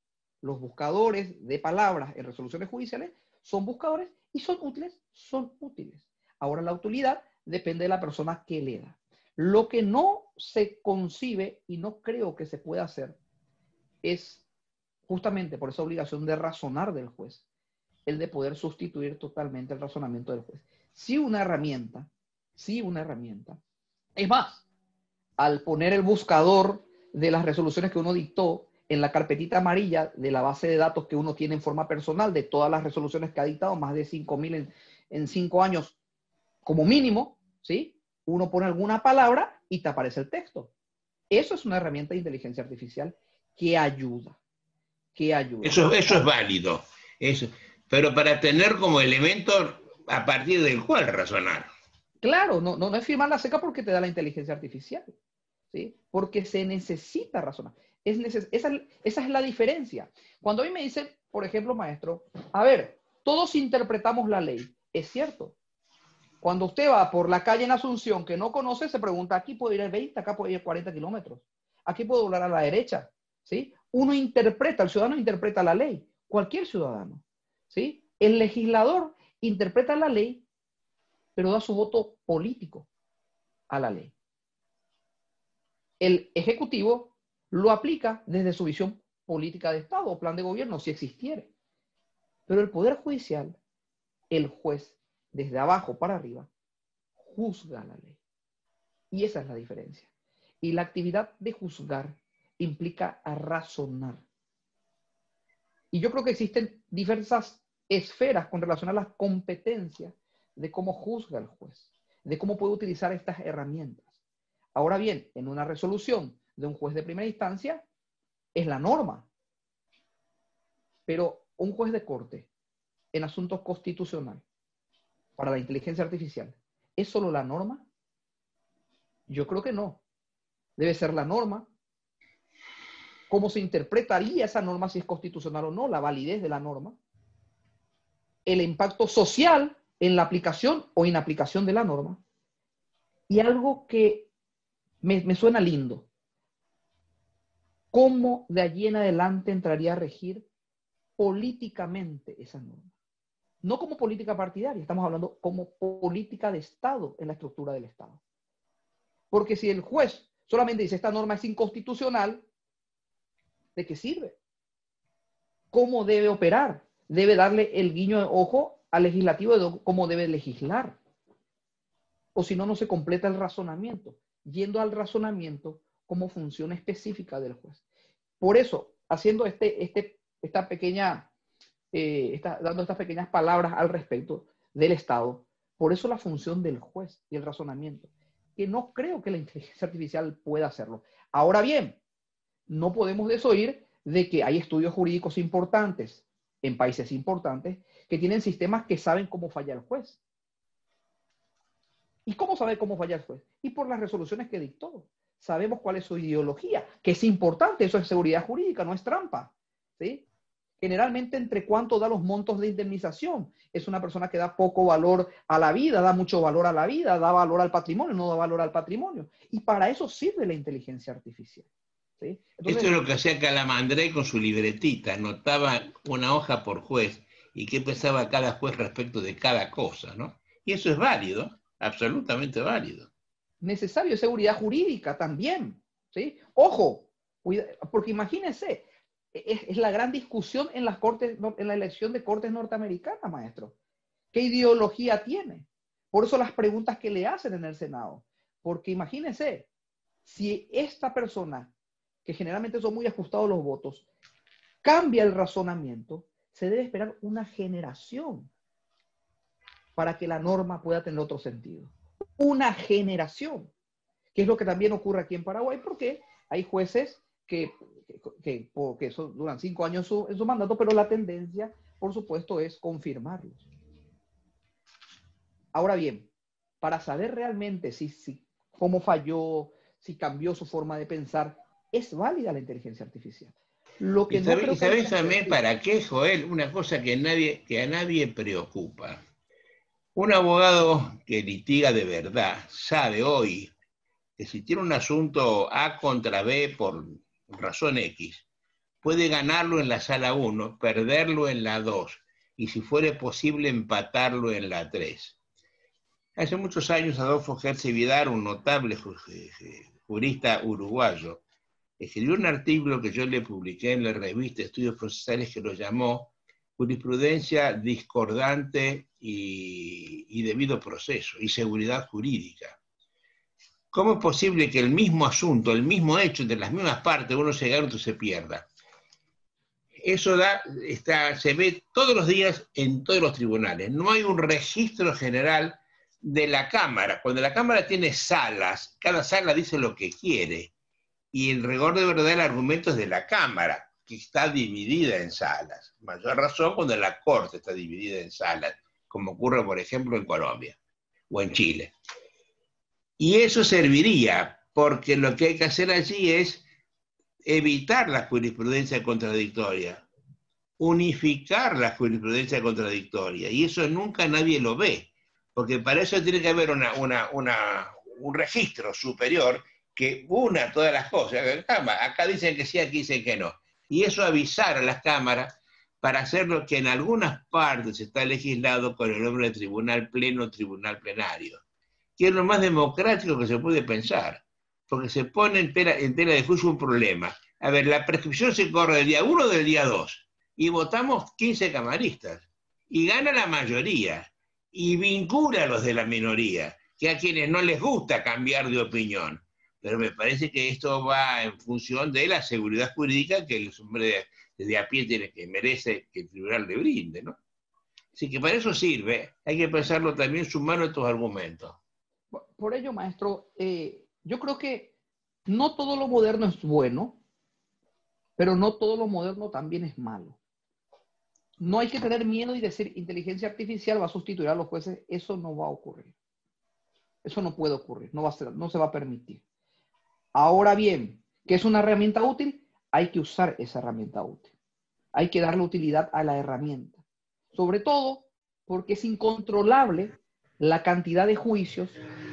Los buscadores de palabras en resoluciones judiciales son buscadores y son útiles, son útiles. Ahora la utilidad depende de la persona que le da. Lo que no se concibe y no creo que se pueda hacer es justamente por esa obligación de razonar del juez, el de poder sustituir totalmente el razonamiento del juez. Sí una herramienta, sí una herramienta. Es más, al poner el buscador de las resoluciones que uno dictó en la carpetita amarilla de la base de datos que uno tiene en forma personal de todas las resoluciones que ha dictado, más de 5.000 en 5 años como mínimo, ¿sí? Uno pone alguna palabra y te aparece el texto. Eso es una herramienta de inteligencia artificial que ayuda, que ayuda. Eso es válido. Eso. Pero para tener como elemento a partir del cual razonar. Claro, no es firmar la seca porque te da la inteligencia artificial, ¿sí? Porque se necesita razonar. Esa es la diferencia. Cuando a mí me dicen, por ejemplo, maestro, a ver, todos interpretamos la ley. Es cierto. Cuando usted va por la calle en Asunción que no conoce, se pregunta, aquí puedo ir a 20, acá puedo ir a 40 kilómetros. Aquí puedo doblar a la derecha, ¿sí? Uno interpreta, el ciudadano interpreta la ley. Cualquier ciudadano, ¿sí? El legislador interpreta la ley, pero da su voto político a la ley. El Ejecutivo lo aplica desde su visión política de Estado o plan de gobierno, si existiere. Pero el Poder Judicial, el juez, desde abajo para arriba, juzga la ley. Y esa es la diferencia. Y la actividad de juzgar implica a razonar. Y yo creo que existen diversas esferas con relación a las competencias de cómo juzga el juez, de cómo puede utilizar estas herramientas. Ahora bien, en una resolución de un juez de primera instancia es la norma, pero un juez de corte en asuntos constitucionales para la inteligencia artificial, ¿es solo la norma? Yo creo que no. Debe ser la norma. ¿Cómo se interpretaría esa norma si es constitucional o no? La validez de la norma. El impacto social en la aplicación o inaplicación de la norma. Y algo que me suena lindo. ¿Cómo de allí en adelante entraría a regir políticamente esa norma? No como política partidaria, estamos hablando como política de Estado en la estructura del Estado. Porque si el juez solamente dice esta norma es inconstitucional, ¿de qué sirve? ¿Cómo debe operar? Debe darle el guiño de ojo al legislativo de cómo debe legislar. o si no, no se completa el razonamiento, yendo al razonamiento como función específica del juez. Por eso, haciendo esta pequeña, dando estas pequeñas palabras al respecto del Estado, por eso la función del juez y el razonamiento, que no creo que la inteligencia artificial pueda hacerlo. Ahora bien, no podemos desoír de que hay estudios jurídicos importantes en países importantes que tienen sistemas que saben cómo falla el juez. ¿Y cómo sabe cómo falla el juez? Y por las resoluciones que dictó. Sabemos cuál es su ideología, que es importante, eso es seguridad jurídica, no es trampa. ¿Sí? Generalmente, ¿entre cuánto da los montos de indemnización? Es una persona que da poco valor a la vida, da mucho valor a la vida, da valor al patrimonio, no da valor al patrimonio. Y para eso sirve la inteligencia artificial. ¿Sí? Entonces, esto es lo que hacía Calamandré con su libretita, anotaba una hoja por juez y qué pensaba cada juez respecto de cada cosa, ¿no? Y eso es válido, absolutamente válido. necesario es seguridad jurídica también. ¿Sí? Ojo, porque imagínense, es la gran discusión en las cortes, en la elección de cortes norteamericanas, maestro. ¿Qué ideología tiene? Por eso las preguntas que le hacen en el Senado. Porque imagínense, si esta persona, que generalmente son muy ajustados los votos, cambia el razonamiento, se debe esperar una generación para que la norma pueda tener otro sentido. Una generación, que es lo que también ocurre aquí en Paraguay, porque hay jueces que duran 5 años en su mandato, pero la tendencia, por supuesto, es confirmarlos. Ahora bien, para saber realmente cómo falló, si cambió su forma de pensar, es válida la inteligencia artificial. Lo que no creo que hay que ¿Sabés hacer, también sí. para qué, Joel? Una cosa que a nadie preocupa. Un abogado que litiga de verdad sabe hoy que si tiene un asunto A contra B por razón X, puede ganarlo en la sala 1, perderlo en la 2 y si fuere posible empatarlo en la 3. Hace muchos años Adolfo Gersi Vidal, un notable jurista uruguayo, escribió un artículo que yo le publiqué en la revista Estudios Procesales que lo llamó Jurisprudencia discordante y debido proceso y seguridad jurídica. ¿Cómo es posible que el mismo asunto, el mismo hecho, de las mismas partes, uno se gane y otro se pierda? Eso se ve todos los días en todos los tribunales. No hay un registro general de la Cámara. Cuando la Cámara tiene salas, cada sala dice lo que quiere. Y el rigor de verdad el argumento es de la Cámara, que está dividida en salas. Mayor razón cuando la Corte está dividida en salas, como ocurre, por ejemplo, en Colombia o en Chile. Y eso serviría, porque lo que hay que hacer allí es evitar la jurisprudencia contradictoria, unificar la jurisprudencia contradictoria, y eso nunca nadie lo ve, porque para eso tiene que haber un registro superior que una todas las cosas. Acá dicen que sí, aquí dicen que no. Y eso avisar a las cámaras para hacer lo que en algunas partes está legislado con el nombre de tribunal pleno, tribunal plenario, que es lo más democrático que se puede pensar, porque se pone en tela de juicio un problema. A ver, la prescripción se corre del día 1 o del día 2, y votamos 15 camaristas, y gana la mayoría, y vincula a los de la minoría, que a quienes no les gusta cambiar de opinión. Pero me parece que esto va en función de la seguridad jurídica que el hombre de a pie merece que el tribunal le brinde, ¿no? Así que para eso sirve, hay que pensarlo también sumando estos argumentos. Por ello, maestro, yo creo que no todo lo moderno es bueno, pero no todo lo moderno también es malo. No hay que tener miedo y decir inteligencia artificial va a sustituir a los jueces. Eso no va a ocurrir. Eso no puede ocurrir, no se va a permitir. Ahora bien, ¿qué es una herramienta útil? Hay que usar esa herramienta útil. Hay que darle utilidad a la herramienta. Sobre todo porque es incontrolable la cantidad de juicios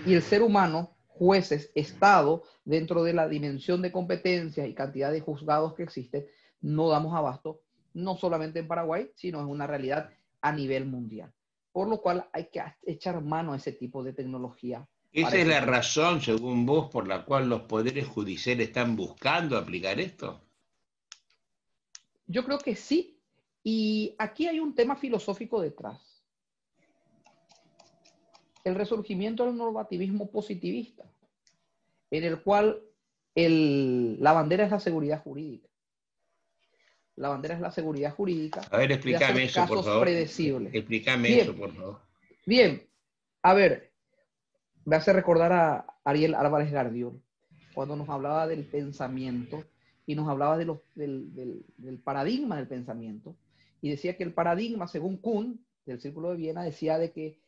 y el ser humano, jueces, Estado, dentro de la dimensión de competencias y cantidad de juzgados que existen, no damos abasto, no solamente en Paraguay, sino en una realidad a nivel mundial. Por lo cual hay que echar mano a ese tipo de tecnología. ¿Esa es la razón, según vos, por la cual los poderes judiciales están buscando aplicar esto? Yo creo que sí. Y aquí hay un tema filosófico detrás. el resurgimiento del normativismo positivista, en el cual la bandera es la seguridad jurídica. La bandera es la seguridad jurídica. A ver, explícame eso, por favor. Predecibles. Explícame eso, por favor. Bien, a ver, me hace recordar a Ariel Álvarez Gardiol, cuando nos hablaba del pensamiento y nos hablaba del paradigma del pensamiento, y decía que el paradigma, según Kuhn, del Círculo de Viena, decía de que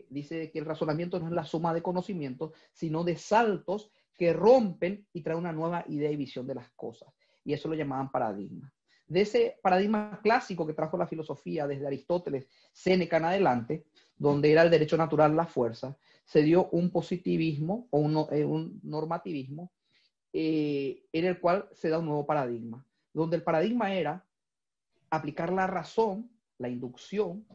dice que el razonamiento no es la suma de conocimientos, sino de saltos que rompen y traen una nueva idea y visión de las cosas. Y eso lo llamaban paradigma. De ese paradigma clásico que trajo la filosofía desde Aristóteles, Séneca en adelante, donde era el derecho natural la fuerza, se dio un positivismo o un normativismo en el cual se da un nuevo paradigma, donde el paradigma era aplicar la razón, la inducción,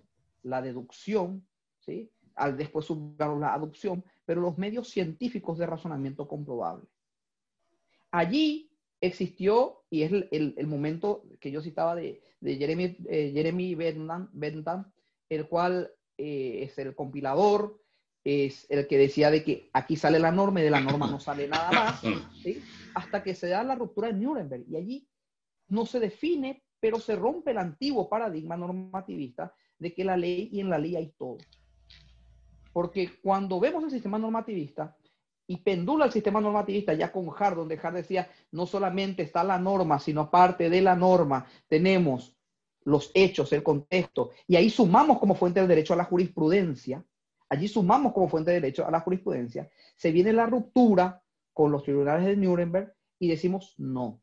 la deducción, ¿sí? Después subieron la aducción, pero los medios científicos de razonamiento comprobable. Allí existió, y es el momento que yo citaba de Jeremy Bentham, el cual es el compilador, es el que decía de que aquí sale la norma y de la norma no sale nada más, ¿sí? Hasta que se da la ruptura de Nuremberg, y allí no se define, pero se rompe el antiguo paradigma normativista de que la ley y en la ley hay todo. Porque cuando vemos el sistema normativista y pendula el sistema normativista ya con Hart, donde Hart decía no solamente está la norma, sino aparte de la norma tenemos los hechos, el contexto, y ahí sumamos como fuente del derecho a la jurisprudencia, allí sumamos como fuente de derecho a la jurisprudencia, se viene la ruptura con los tribunales de Nuremberg y decimos no,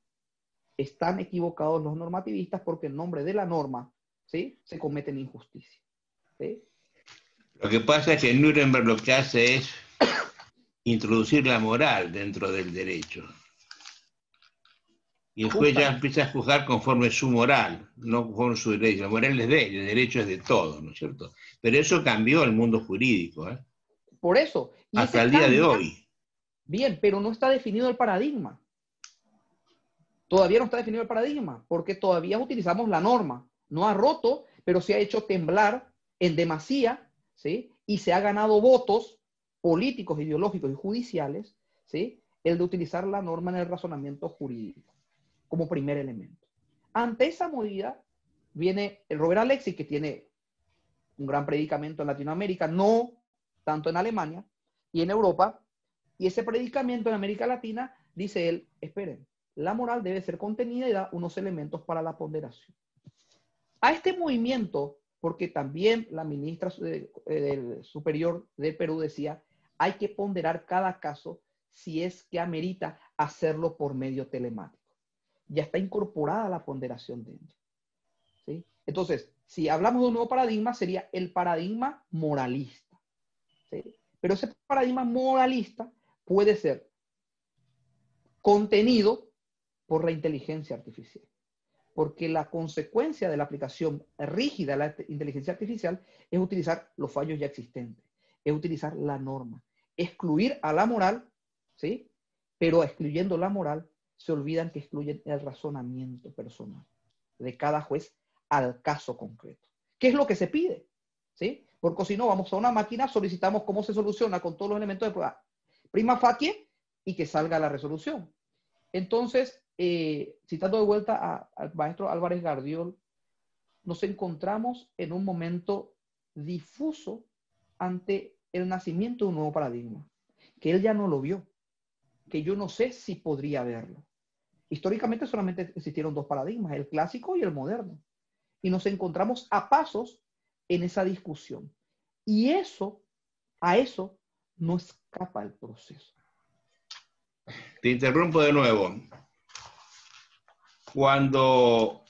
están equivocados los normativistas porque en nombre de la norma, ¿sí?, se cometen injusticias, ¿sí? Lo que pasa es que Nuremberg lo que hace es introducir la moral dentro del derecho. Y el juez ya empieza a juzgar conforme su moral, no conforme su derecho. La moral es de él, el derecho es de todos, ¿no es cierto? Pero eso cambió el mundo jurídico, ¿eh? Por eso. Y hasta el día de hoy. Bien, pero no está definido el paradigma. Todavía no está definido el paradigma, porque todavía utilizamos la norma. No ha roto, pero se ha hecho temblar en demasía, ¿sí? Y se ha ganado votos políticos, ideológicos y judiciales, ¿sí?, el de utilizar la norma en el razonamiento jurídico como primer elemento. Ante esa movida viene el Robert Alexis, que tiene un gran predicamento en Latinoamérica, no tanto en Alemania y en Europa, y ese predicamento en América Latina, dice él, esperen, la moral debe ser contenida y da unos elementos para la ponderación. A este movimiento, porque también la ministra del Superior del Perú decía, hay que ponderar cada caso si es que amerita hacerlo por medio telemático. Ya está incorporada la ponderación dentro, ¿sí? Entonces, si hablamos de un nuevo paradigma, sería el paradigma moralista, ¿sí? Pero ese paradigma moralista puede ser contenido por la inteligencia artificial. Porque la consecuencia de la aplicación rígida de la inteligencia artificial es utilizar los fallos ya existentes, es utilizar la norma, excluir a la moral, ¿sí? Pero excluyendo la moral, se olvidan que excluyen el razonamiento personal de cada juez al caso concreto. ¿Qué es lo que se pide? ¿Sí? Porque si no, vamos a una máquina, solicitamos cómo se soluciona con todos los elementos de prueba prima facie y que salga la resolución. Entonces, citando de vuelta al maestro Álvarez Gardiol, nos encontramos en un momento difuso ante el nacimiento de un nuevo paradigma, que él ya no lo vio, que yo no sé si podría verlo. Históricamente solamente existieron dos paradigmas, el clásico y el moderno. Y nos encontramos a pasos en esa discusión. Y a eso no escapa el proceso. Te interrumpo de nuevo. Cuando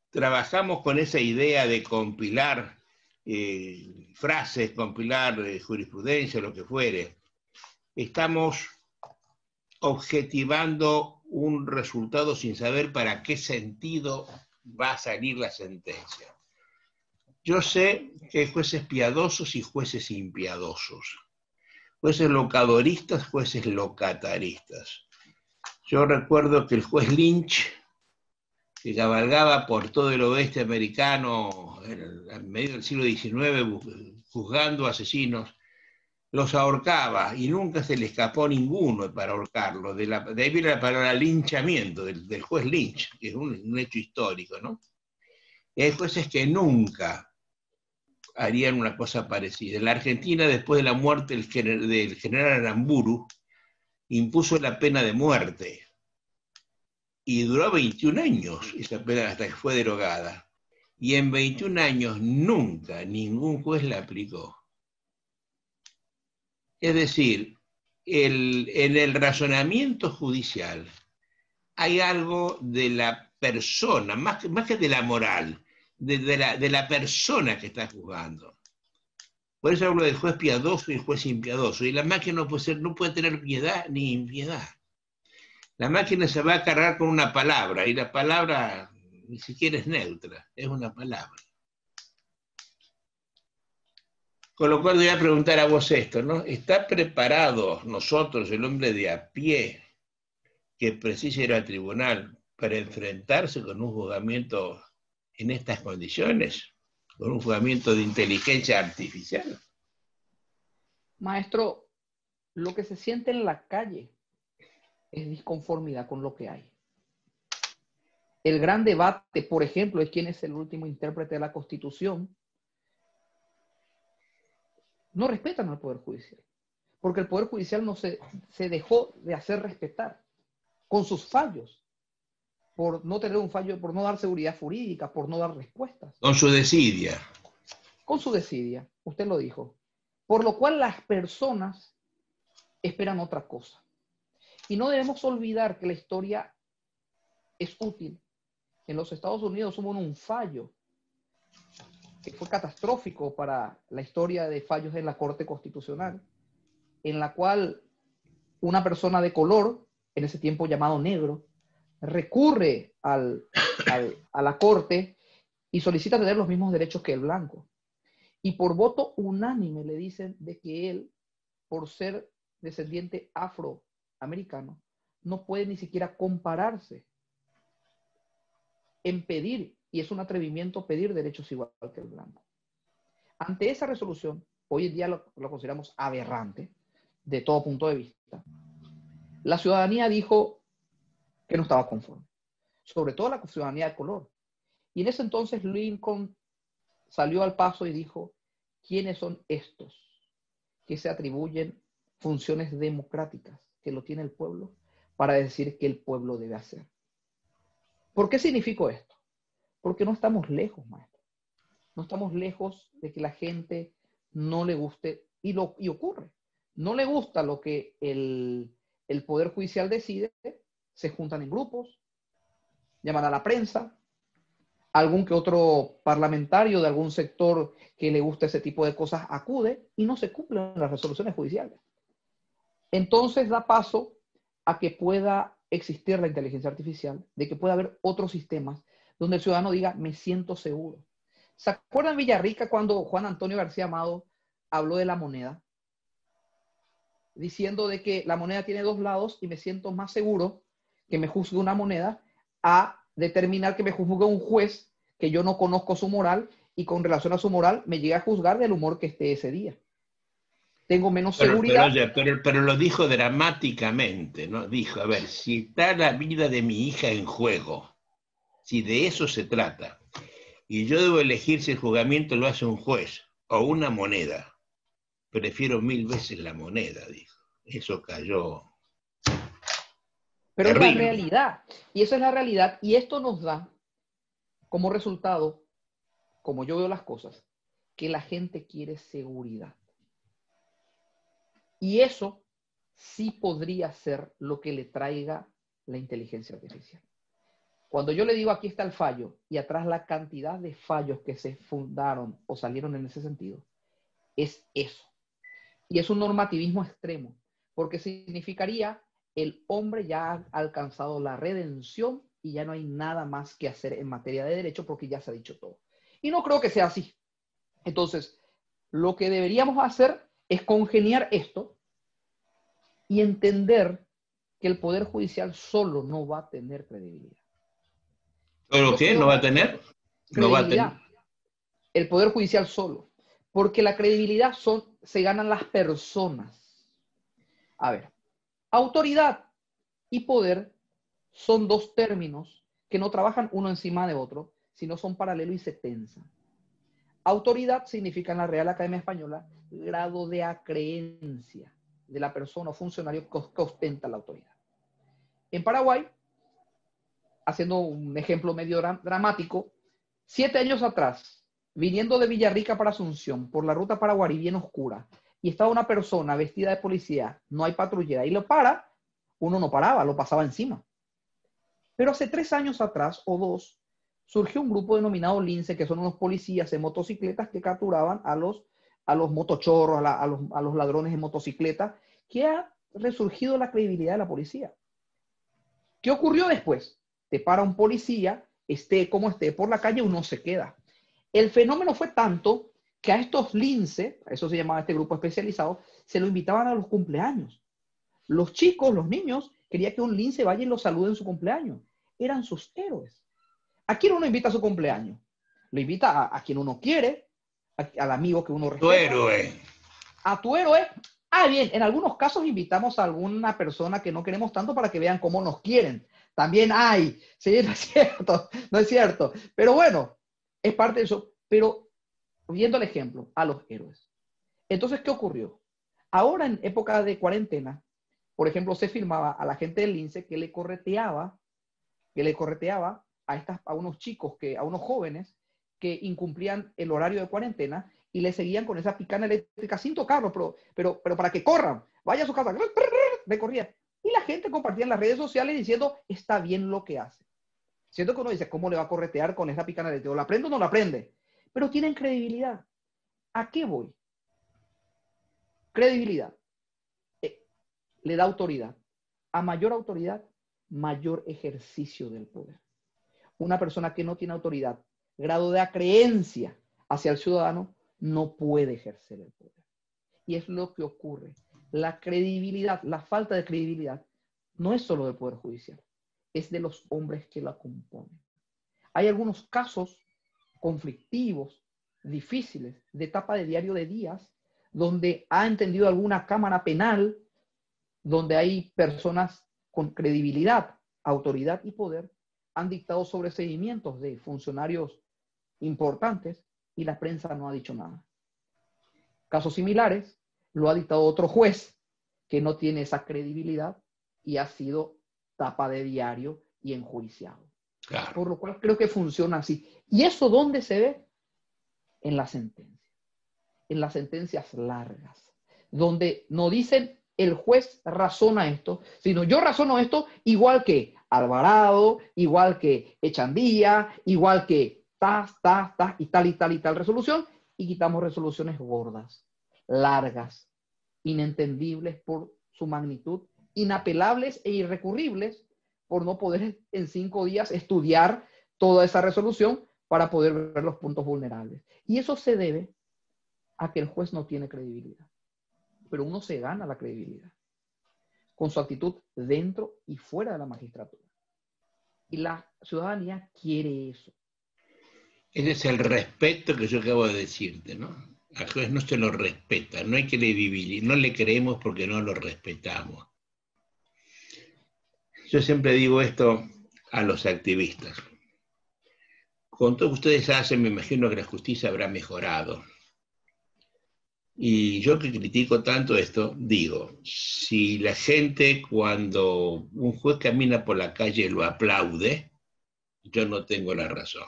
trabajamos con esa idea de compilar frases, compilar jurisprudencia, lo que fuere, estamos objetivando un resultado sin saber para qué sentido va a salir la sentencia. Yo sé que hay jueces piadosos y jueces impiadosos, jueces locadoristas, jueces locataristas. Yo recuerdo que el juez Lynch, que cabalgaba por todo el oeste americano en medio del siglo XIX juzgando asesinos, los ahorcaba y nunca se le escapó ninguno para ahorcarlo. De ahí viene la palabra linchamiento, del juez Lynch, que es un hecho histórico, ¿no? Y hay jueces que nunca harían una cosa parecida. En la Argentina, después de la muerte del general Aramburu, impuso la pena de muerte. Y duró 21 años esa pena hasta que fue derogada. Y en 21 años nunca ningún juez la aplicó. Es decir, en el razonamiento judicial hay algo de la persona, más que de la moral, de la persona que está juzgando. Por eso hablo del juez piadoso y el juez impiadoso. Y la máquina no puede tener piedad ni impiedad. La máquina se va a cargar con una palabra, y la palabra ni siquiera es neutra, es una palabra. Con lo cual voy a preguntar a vos esto, ¿no? ¿Está preparado nosotros, el hombre de a pie, que precisa ir al tribunal para enfrentarse con un juzgamiento en estas condiciones? ¿Con un juzgamiento de inteligencia artificial? Maestro, lo que se siente en la calle es disconformidad con lo que hay. El gran debate, por ejemplo, es quién es el último intérprete de la Constitución. No respetan al Poder Judicial, porque el Poder Judicial no se dejó de hacer respetar con sus fallos, por no tener un fallo, por no dar seguridad jurídica, por no dar respuestas. Con su desidia. Con su desidia, usted lo dijo. Por lo cual las personas esperan otra cosa. Y no debemos olvidar que la historia es útil. En los Estados Unidos hubo un fallo que fue catastrófico para la historia de fallos en la Corte Constitucional, en la cual una persona de color, en ese tiempo llamado negro, recurre a la Corte y solicita tener los mismos derechos que el blanco. Y por voto unánime le dicen de que él, por ser descendiente afroamericano, no puede ni siquiera compararse en pedir, y es un atrevimiento pedir derechos igual que el blanco. Ante esa resolución, hoy en día lo consideramos aberrante, de todo punto de vista, la ciudadanía dijo que no estaba conforme, sobre todo la ciudadanía de color. Y en ese entonces Lincoln salió al paso y dijo, ¿quiénes son estos que se atribuyen funciones democráticas que lo tiene el pueblo para decir que el pueblo debe hacer? ¿Por qué significó esto? Porque no estamos lejos, maestro. No estamos lejos de que la gente no le guste, y ocurre. No le gusta lo que el Poder Judicial decide, se juntan en grupos, llaman a la prensa, algún que otro parlamentario de algún sector que le gusta ese tipo de cosas acude y no se cumplen las resoluciones judiciales. Entonces da paso a que pueda existir la inteligencia artificial, de que pueda haber otros sistemas donde el ciudadano diga, me siento seguro. ¿Se acuerdan Villarrica cuando Juan Antonio García Amado habló de la moneda? Diciendo de que la moneda tiene dos lados y me siento más seguro que me juzgue una moneda a determinar que me juzgue un juez que yo no conozco su moral y con relación a su moral me llegue a juzgar del humor que esté ese día. Tengo menos seguridad. Pero lo dijo dramáticamente, ¿no? Dijo, a ver, si está la vida de mi hija en juego, si de eso se trata, y yo debo elegir si el juzgamiento lo hace un juez o una moneda, prefiero 1000 veces la moneda, dijo. Eso cayó. Pero terrible. Es la realidad, y esa es la realidad, y esto nos da como resultado, como yo veo las cosas, que la gente quiere seguridad. Y eso sí podría ser lo que le traiga la inteligencia artificial. Cuando yo le digo aquí está el fallo y atrás la cantidad de fallos que se fundaron o salieron en ese sentido, es eso. Y es un normativismo extremo, porque significaría el hombre ya ha alcanzado la redención y ya no hay nada más que hacer en materia de derecho porque ya se ha dicho todo. Y no creo que sea así. Entonces, lo que deberíamos hacer es congeniar esto y entender que el Poder Judicial solo no va a tener credibilidad. ¿Pero qué? ¿No va a tener? Credibilidad. El Poder Judicial solo. Porque la credibilidad se ganan las personas. A ver, autoridad y poder son dos términos que no trabajan uno encima de otro, sino son paralelos y se tensan. Autoridad significa en la Real Academia Española grado de acreencia de la persona o funcionario que ostenta la autoridad. En Paraguay, haciendo un ejemplo medio dramático, 7 años atrás, viniendo de Villarrica para Asunción, por la ruta Paraguarí bien oscura, y estaba una persona vestida de policía, no hay patrullera, y lo para, uno no paraba, lo pasaba encima. Pero hace 3 años atrás, o 2, surgió un grupo denominado Lince, que son unos policías en motocicletas que capturaban a los motochorros, a los ladrones en motocicleta, que ha resurgido la credibilidad de la policía. ¿Qué ocurrió después? Te para un policía, esté como esté por la calle, uno se queda. El fenómeno fue tanto que a estos lince, eso se llamaba este grupo especializado, se lo invitaban a los cumpleaños. Los chicos, los niños, querían que un lince vaya y los salude en su cumpleaños. Eran sus héroes. ¿A quién uno invita a su cumpleaños? Lo invita a quien uno quiere, al amigo que uno respeta. Tu héroe. A tu héroe. Ah, bien, en algunos casos invitamos a alguna persona que no queremos tanto para que vean cómo nos quieren. También hay, sí, no es cierto, no es cierto. Pero bueno, es parte de eso. Pero viendo el ejemplo, a los héroes. Entonces, ¿qué ocurrió? Ahora en época de cuarentena, por ejemplo, se filmaba a la gente del Lince que le correteaba a unos chicos, a unos jóvenes que incumplían el horario de cuarentena y le seguían con esa picana eléctrica sin tocarlo, pero para que corran, vaya a su casa, le corrían. Y la gente compartía en las redes sociales diciendo, está bien lo que hace. Siento que uno dice, ¿cómo le va a corretear con esa picana eléctrica? ¿La prende o no la prende? Pero tienen credibilidad. ¿A qué voy? Credibilidad. Le da autoridad. A mayor autoridad, mayor ejercicio del poder. Una persona que no tiene autoridad, grado de acreencia hacia el ciudadano, no puede ejercer el poder. Y es lo que ocurre. La credibilidad, la falta de credibilidad, no es solo del Poder Judicial, es de los hombres que la componen. Hay algunos casos conflictivos, difíciles, de etapa de diario de días, donde ha entendido alguna cámara penal, donde hay personas con credibilidad, autoridad y poder, han dictado sobreseimientos de funcionarios importantes y la prensa no ha dicho nada. Casos similares lo ha dictado otro juez que no tiene esa credibilidad y ha sido tapa de diario y enjuiciado. Claro. Por lo cual creo que funciona así. ¿Y eso dónde se ve? En la sentencia. En las sentencias largas, donde no dicen el juez razona esto, sino yo razono esto igual que Alvarado, igual que Echandía, igual que y tal resolución, y quitamos resoluciones gordas, largas, inentendibles por su magnitud, inapelables e irrecurribles por no poder en 5 días estudiar toda esa resolución para poder ver los puntos vulnerables. Y eso se debe a que el juez no tiene credibilidad. Pero uno se gana la credibilidad con su actitud dentro y fuera de la magistratura. Y la ciudadanía quiere eso. Ese es el respeto que yo acabo de decirte, ¿no? Al juez no se lo respeta, no hay credibilidad, no le creemos porque no lo respetamos. Yo siempre digo esto a los activistas. Con todo que ustedes hacen, me imagino que la justicia habrá mejorado. Y yo que critico tanto esto, digo, si la gente cuando un juez camina por la calle lo aplaude, yo no tengo la razón.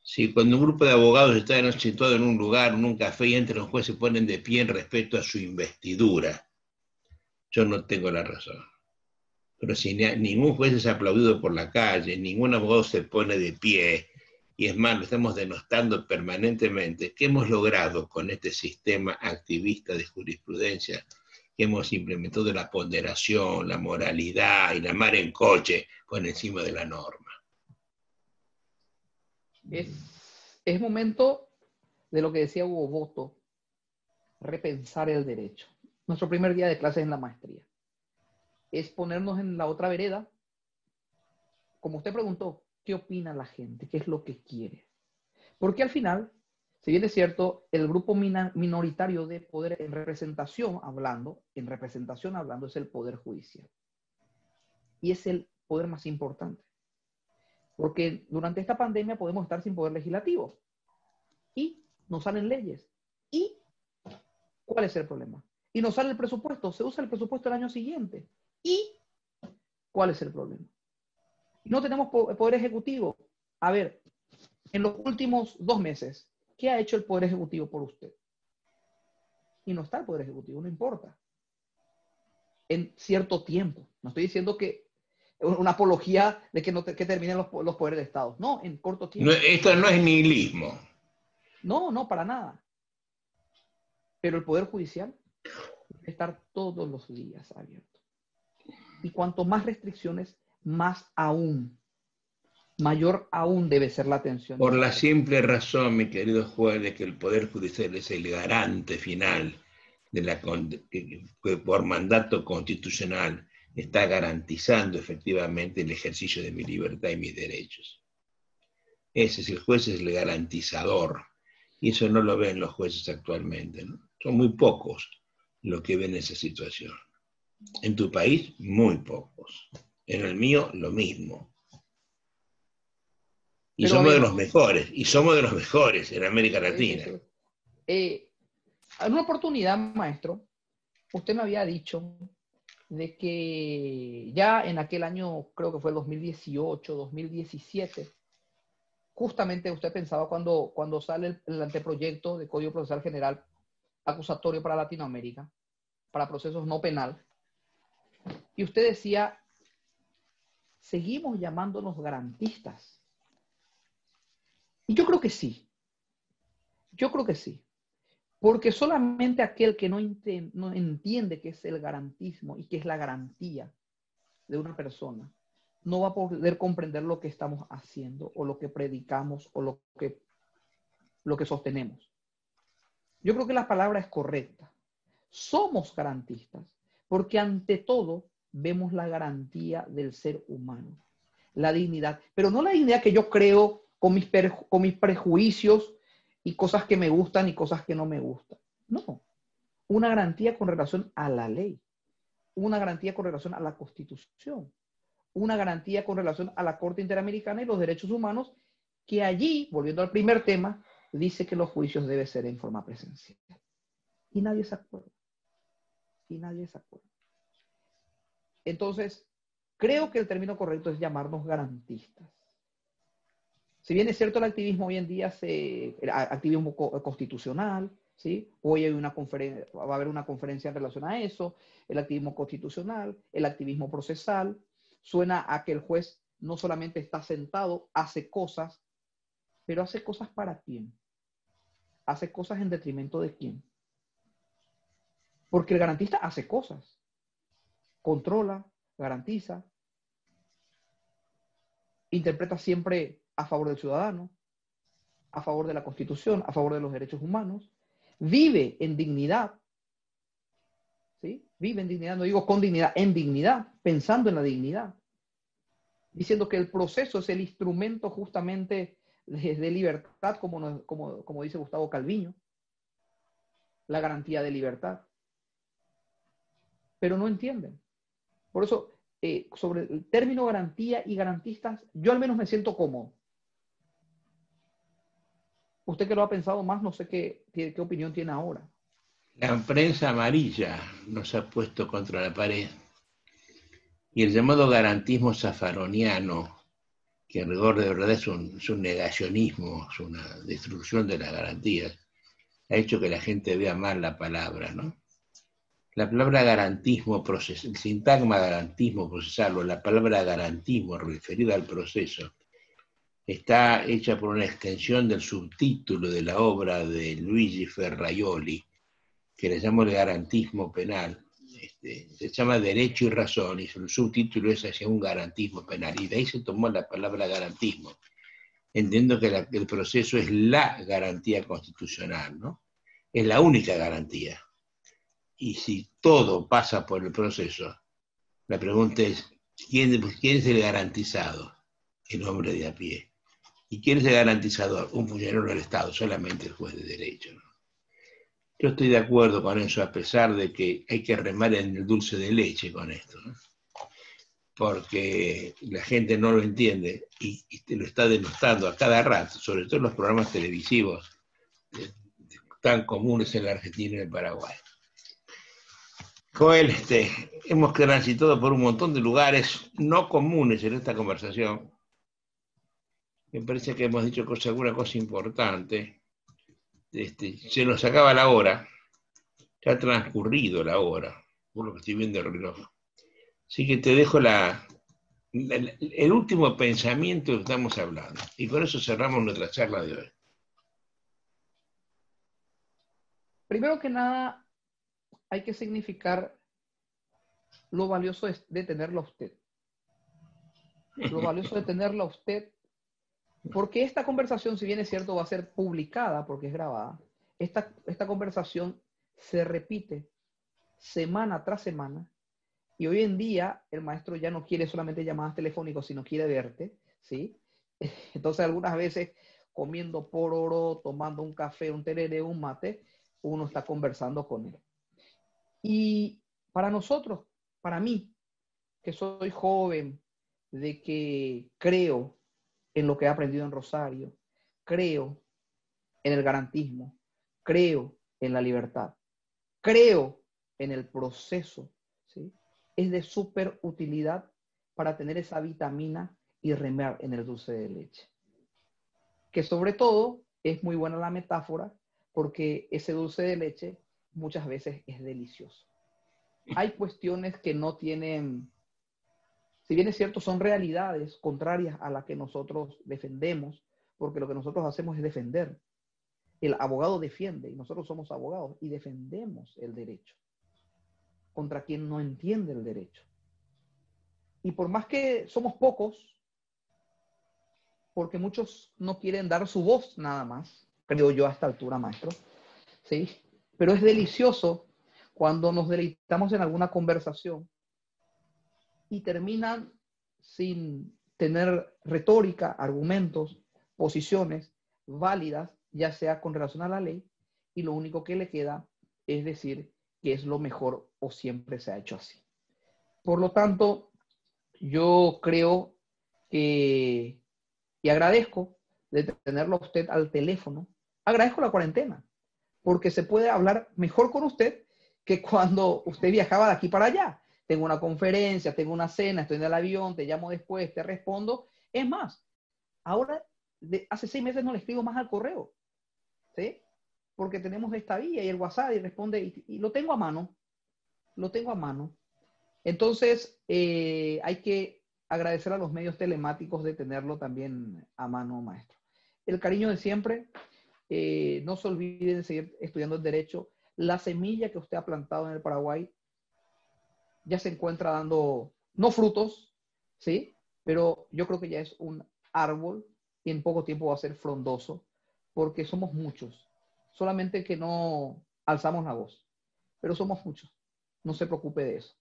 Si cuando un grupo de abogados está situado en un lugar, en un café, y entre los jueces se ponen de pie en respeto a su investidura, yo no tengo la razón. Pero si ningún juez es aplaudido por la calle, ningún abogado se pone de pie, y es más, lo estamos denostando permanentemente, ¿qué hemos logrado con este sistema activista de jurisprudencia que hemos implementado la ponderación, la moralidad y la mar en coche por encima de la norma? Es momento de lo que decía Hugo Boto, repensar el derecho. Nuestro primer día de clases en la maestría es ponernos en la otra vereda. Como usted preguntó, ¿qué opina la gente? ¿Qué es lo que quiere? Porque al final Si bien es cierto, el grupo minoritario de poder en representación hablando, es el poder judicial. Y es el poder más importante. Porque durante esta pandemia podemos estar sin poder legislativo. Y nos salen leyes. ¿Y cuál es el problema? Y nos sale el presupuesto. Se usa el presupuesto el año siguiente. ¿Y cuál es el problema? Y no tenemos poder ejecutivo. A ver, en los últimos 2 meses, ¿qué ha hecho el Poder Ejecutivo por usted? Y no está el Poder Ejecutivo, no importa. En cierto tiempo. No estoy diciendo que una apología de que terminen los poderes de Estado. No, en corto tiempo. No, esto no es nihilismo. No, para nada. Pero el Poder Judicial debe estar todos los días abierto. Y cuanto más restricciones, mayor aún debe ser la atención. Por la simple razón, mi querido juez, de que el Poder Judicial es el garante final que por mandato constitucional está garantizando efectivamente el ejercicio de mi libertad y mis derechos. Ese es el juez, es el garantizador. Y eso no lo ven los jueces actualmente, ¿no? Son muy pocos los que ven esa situación. En tu país, muy pocos. En el mío, lo mismo. Y somos de los mejores en América Latina. En una oportunidad, maestro, usted me había dicho de que ya en aquel año, creo que fue el 2018, 2017, justamente usted pensaba cuando sale el anteproyecto de Código Procesal General acusatorio para Latinoamérica, para procesos no penal, y usted decía, seguimos llamándonos garantistas. Y yo creo que sí. Porque solamente aquel que no entiende qué es el garantismo y qué es la garantía de una persona, no va a poder comprender lo que estamos haciendo o lo que predicamos o lo que sostenemos. Yo creo que la palabra es correcta. Somos garantistas porque ante todo vemos la garantía del ser humano, la dignidad, pero no la dignidad que yo creo con mis prejuicios y cosas que me gustan y cosas que no me gustan. No, una garantía con relación a la ley, una garantía con relación a la Constitución, una garantía con relación a la Corte Interamericana y los Derechos Humanos, que allí, volviendo al primer tema, dice que los juicios deben ser en forma presencial. Y nadie se acuerda. Entonces, creo que el término correcto es llamarnos garantistas. Si bien es cierto el activismo hoy en día, activismo constitucional, ¿sí? Hoy va a haber una conferencia en relación a eso, el activismo constitucional, el activismo procesal. Suena a que el juez no solamente está sentado, hace cosas, pero hace cosas ¿para quién? Hace cosas en detrimento de quién. Porque el garantista hace cosas, controla, garantiza, interpreta siempre a favor del ciudadano, a favor de la Constitución, a favor de los derechos humanos, vive en dignidad, ¿sí? Vive en dignidad, no digo con dignidad, en dignidad, pensando en la dignidad, diciendo que el proceso es el instrumento justamente de libertad, como dice Gustavo Calviño, la garantía de libertad. Pero no entienden. Por eso, sobre el término garantía y garantistas, yo al menos me siento cómodo. Usted que lo ha pensado más, no sé qué opinión tiene ahora. La prensa amarilla nos ha puesto contra la pared. Y el llamado garantismo zafaroniano, que en rigor de verdad es un negacionismo, es una destrucción de las garantías, ha hecho que la gente vea mal la palabra, ¿no? La palabra garantismo procesal, el sintagma garantismo procesal o la palabra garantismo referida al proceso, está hecha por una extensión del subtítulo de la obra de Luigi Ferraioli, que le llamo el garantismo penal. Se llama Derecho y Razón, y el subtítulo es hacia un garantismo penal, y de ahí se tomó la palabra garantismo, entendiendo que el proceso es la garantía constitucional, ¿no? Es la única garantía. Y si todo pasa por el proceso, la pregunta es, ¿quién es el garantizado? El hombre de a pie. ¿Y quién es el garantizador? Un funcionario del Estado, solamente el juez de derecho, ¿no? Yo estoy de acuerdo con eso, a pesar de que hay que remar en el dulce de leche con esto, ¿no? Porque la gente no lo entiende y te lo está denostando a cada rato, sobre todo en los programas televisivos tan comunes en la Argentina y en el Paraguay. Joel, hemos transitado por un montón de lugares no comunes en esta conversación. Me parece que hemos dicho alguna cosa importante. Se nos acaba la hora, ya ha transcurrido la hora, por lo que estoy viendo el reloj. Así que te dejo el último pensamiento que estamos hablando. Y con eso cerramos nuestra charla de hoy. Primero que nada, hay que significar lo valioso de tenerlo a usted. Lo valioso de tenerlo a usted, porque esta conversación, si bien es cierto, va a ser publicada porque es grabada, esta conversación se repite semana tras semana, y hoy en día el maestro ya no quiere solamente llamadas telefónicas, sino quiere verte, ¿sí? Entonces algunas veces comiendo pororo, tomando un café, un tereré, un mate, uno está conversando con él. Y para nosotros, para mí, que soy joven, de que creo en lo que he aprendido en Rosario, creo en el garantismo, creo en la libertad, creo en el proceso, ¿sí? Es de súper utilidad para tener esa vitamina y remar en el dulce de leche. Que sobre todo es muy buena la metáfora porque ese dulce de leche muchas veces es delicioso. Hay cuestiones que no tienen, si bien es cierto, son realidades contrarias a las que nosotros defendemos, porque lo que nosotros hacemos es defender. El abogado defiende y nosotros somos abogados y defendemos el derecho contra quien no entiende el derecho. Y por más que somos pocos, porque muchos no quieren dar su voz nada más, creo yo a esta altura, maestro, ¿sí? Pero es delicioso cuando nos deleitamos en alguna conversación y terminan sin tener retórica, argumentos, posiciones válidas, ya sea con relación a la ley, y lo único que le queda es decir que es lo mejor o siempre se ha hecho así. Por lo tanto, yo creo que, y agradezco de tenerlo a usted al teléfono, agradezco la cuarentena, porque se puede hablar mejor con usted que cuando usted viajaba de aquí para allá. Tengo una conferencia, tengo una cena, estoy en el avión, te llamo después, te respondo. Es más, ahora, hace 6 meses no le escribo más al correo, ¿sí? Porque tenemos esta vía y el WhatsApp y responde, y lo tengo a mano, lo tengo a mano. Entonces, hay que agradecer a los medios telemáticos de tenerlo también a mano, maestro. El cariño de siempre. No se olviden de seguir estudiando el derecho. La semilla que usted ha plantado en el Paraguay ya se encuentra dando, no frutos, ¿sí? Pero yo creo que ya es un árbol y en poco tiempo va a ser frondoso, porque somos muchos. Solamente que no alzamos la voz, pero somos muchos. No se preocupe de eso.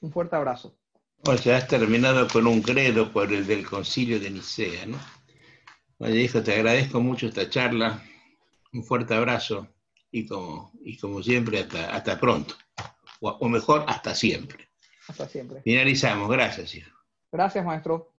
Un fuerte abrazo. O sea, has terminado con un credo por el del Concilio de Nicea, ¿no? Oye, hijo, te agradezco mucho esta charla. Un fuerte abrazo y como siempre, hasta pronto. O mejor, hasta siempre. Hasta siempre. Finalizamos. Gracias, hijo. Gracias, maestro.